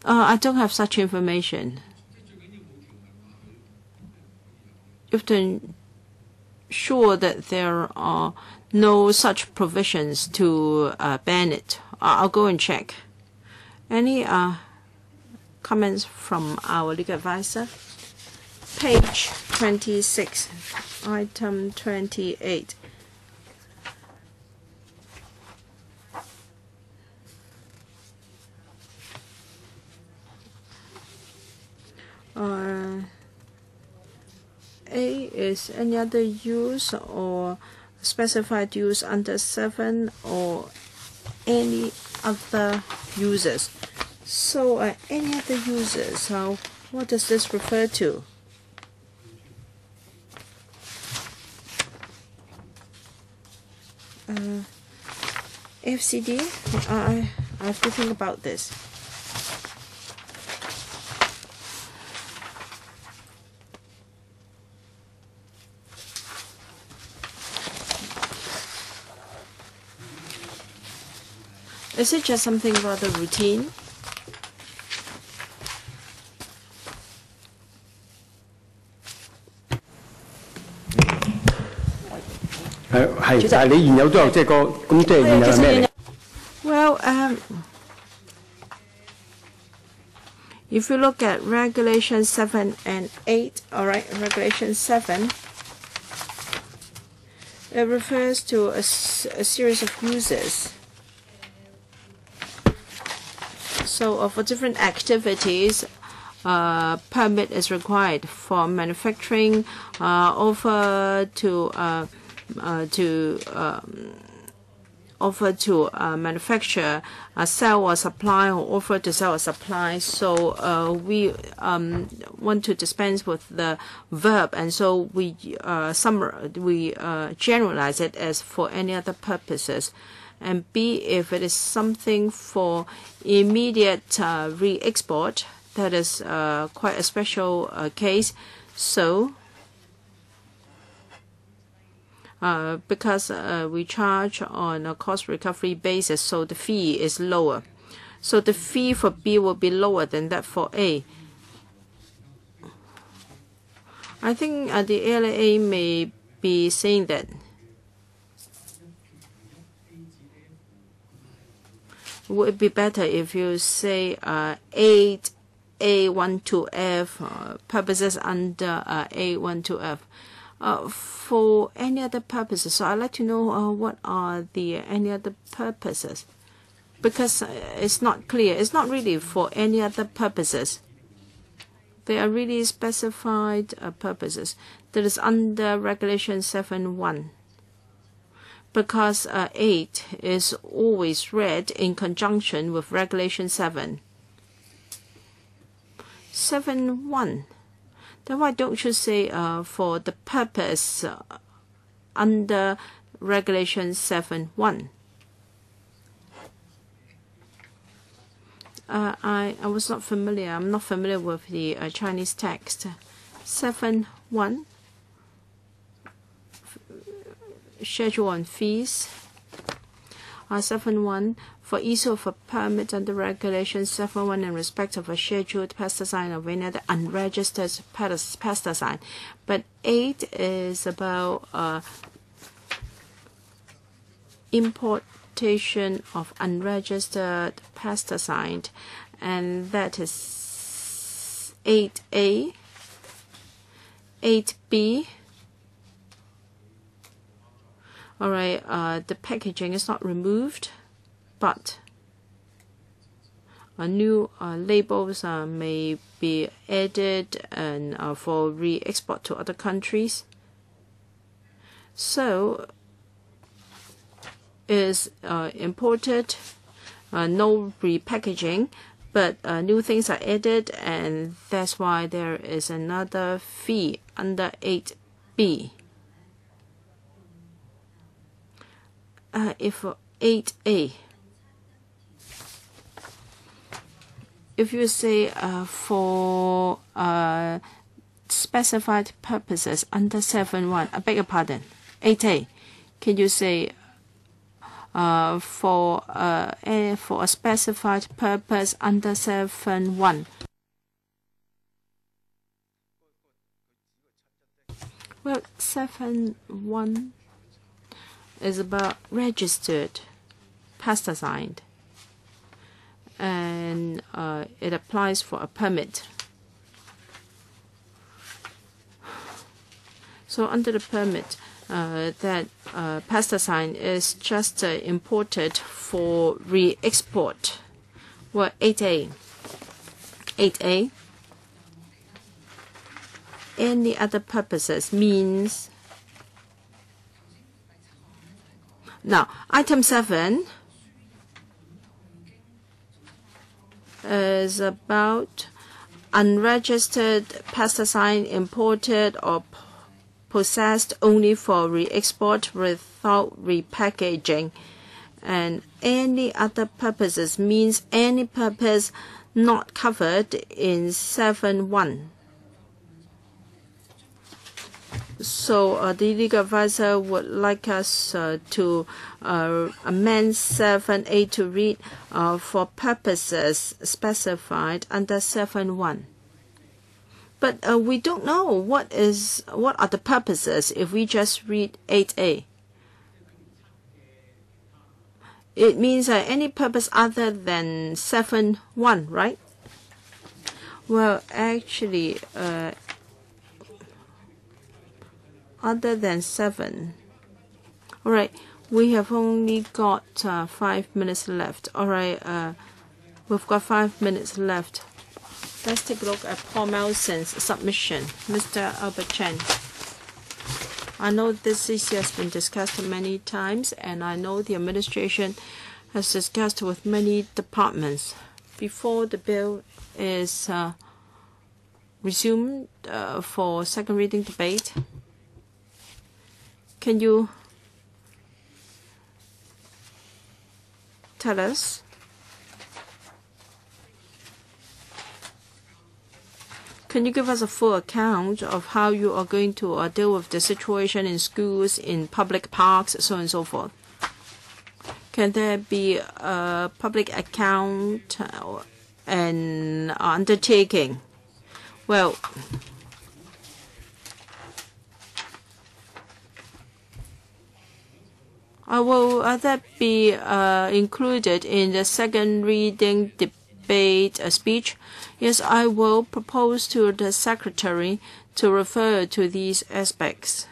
Speaker 1: I don't have such information. You have to ensure that there are no such provisions to ban it. I'll go and check. Any comments from our legal advisor? Page 26, item 28. A is any other use or specified use under 7 or any other users. So any other users, what does this refer to? FCD, I have to think about this. Is it just something rather routine? Well, if you look at Regulation 7 and 8, all right, Regulation 7, it refers to a series of uses. So for different activities, permit is required for manufacturing, offer to manufacture, sell or supply, or offer to sell or supply. So we want to dispense with the verb, and so we generalize it as for any other purposes. And B, if it is something for immediate re-export, that is quite a special case. So because we charge on a cost recovery basis, so the fee is lower. So the fee for B will be lower than that for A. I think the ALA may be saying that would it be better if you say 8A12F purposes under A12F. For any other purposes, so I'd like to know what are the any other purposes, because it's not clear. It's not really for any other purposes. They are really specified purposes that is under Regulation 7.1. Because 8 is always read in conjunction with Regulation 7. 7.1. Then why don't you say for the purpose under Regulation 7.1? I was not familiar. I'm not familiar with the Chinese text. 7.1. Schedule on fees. 7.1 for issue of a permit under Regulation 7.1 in respect of a scheduled pesticide or any other unregistered pesticide. But 8 is about importation of unregistered pesticide, and that is 8A, 8B. All right, the packaging is not removed, but new labels may be added and for re-export to other countries. So is imported, no repackaging, but new things are added, and that's why there is another fee under 8B. If 8A, if you say for specified purposes under 7.1, I beg your pardon, 8A, can you say for a specified purpose under 7.1? Well, 7.1 is about registered pesticide, and it applies for a permit. So under the permit, that pesticide is just imported for re-export. Well, 8A. 8A. Any other purposes means. Now, item 7 is about unregistered pesticide imported or possessed only for re-export without repackaging. And any other purposes means any purpose not covered in 7.1. So the legal advisor would like us to amend 7.8 to read for purposes specified under 7.1. But we don't know what are the purposes if we just read 8A. It means any purpose other than 7.1, right? Well, actually, other than 7. All right, we have only got 5 minutes left. All right, we've got 5 minutes left. Let's take a look at Paul Melson's submission. Mr. Albert Chen. I know this issue has been discussed many times, and I know the administration has discussed with many departments. Before the bill is resumed for second reading debate, can you tell us can you give us a full account of how you are going to deal with the situation in schools, in public parks, so on and so forth? Can there be a public account and undertaking? Well, will that be included in the second reading debate speech? Yes, I will propose to the Secretary to refer to these aspects.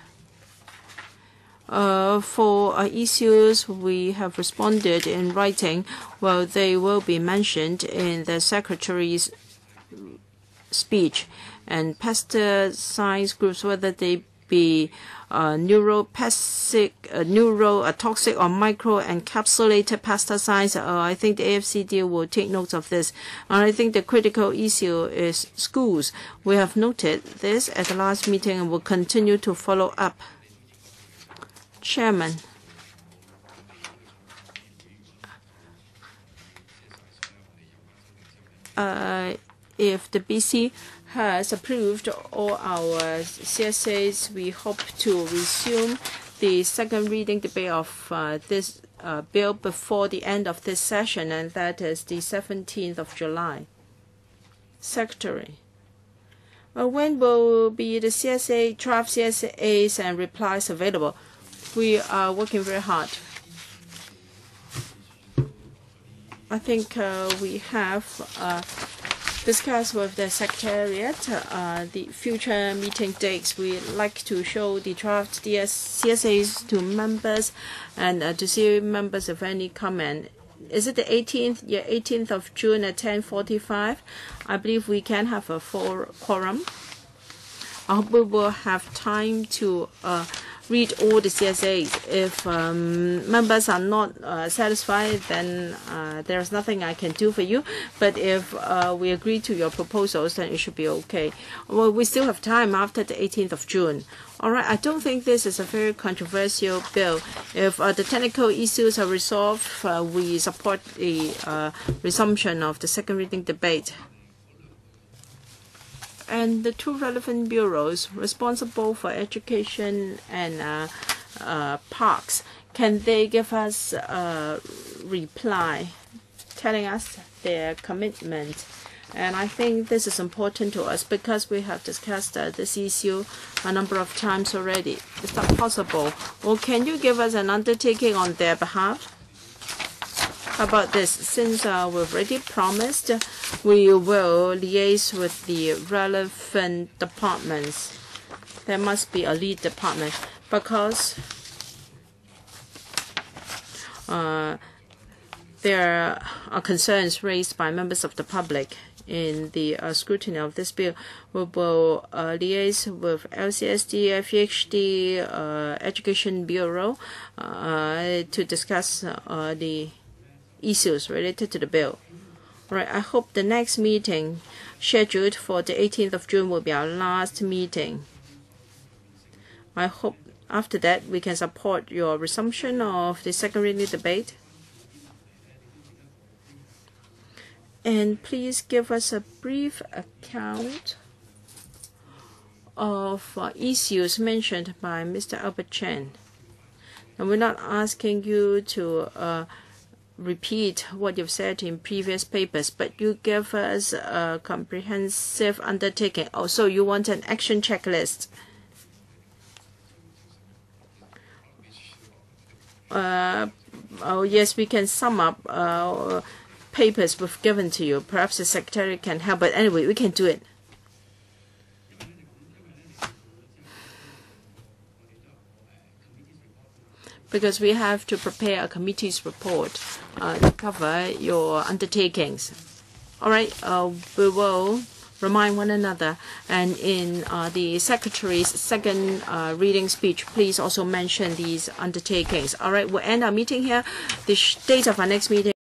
Speaker 1: For issues we have responded in writing, well, they will be mentioned in the Secretary's speech. And pesticides groups, whether they be neurotoxic or microencapsulated pesticides, I think the AFCD will take note of this. And I think the critical issue is schools. We have noted this at the last meeting and will continue to follow up. Chairman. If the BC has approved all our CSAs, we hope to resume the second reading debate of this bill before the end of this session, and that is the 17th of July. Secretary. When will be the CSA, draft CSAs and replies available? We are working very hard. I think we have discussed with the Secretariat the future meeting dates. We like to show the draft CSAs to members and to see members of any comment. Is it the 18th? Yeah, 18th of June at 10:45. I believe we can have a full quorum. I hope we will have time to read all the CSAs. If members are not satisfied, then there is nothing I can do for you. But if we agree to your proposals, then it should be okay. Well, we still have time after the 18th of June. All right, I don't think this is a very controversial bill. If the technical issues are resolved, we support the resumption of the second reading debate. And the two relevant bureaus responsible for education and parks, can they give us a reply telling us their commitment? And I think this is important to us because we have discussed this issue a number of times already. Is that possible? Or can you give us an undertaking on their behalf? How about this? Since we've already promised, we will liaise with the relevant departments. There must be a lead department because there are concerns raised by members of the public in the scrutiny of this bill. We will liaise with LCSD, FEHD, Education Bureau to discuss the issues related to the bill. All right, I hope the next meeting scheduled for the 18th of June will be our last meeting. I hope after that we can support your resumption of the second reading debate. And please give us a brief account of issues mentioned by Mr. Albert Chen. And we're not asking you to repeat what you've said in previous papers, but you give us a comprehensive undertaking. Also, you want an action checklist. Oh, yes, we can sum up papers we've given to you. Perhaps the secretary can help, but anyway, we can do it. Because we have to prepare a committee's report to cover your undertakings. All right, we will remind one another. And in the Secretary's second reading speech, please also mention these undertakings. All right, we'll end our meeting here. The date of our next meeting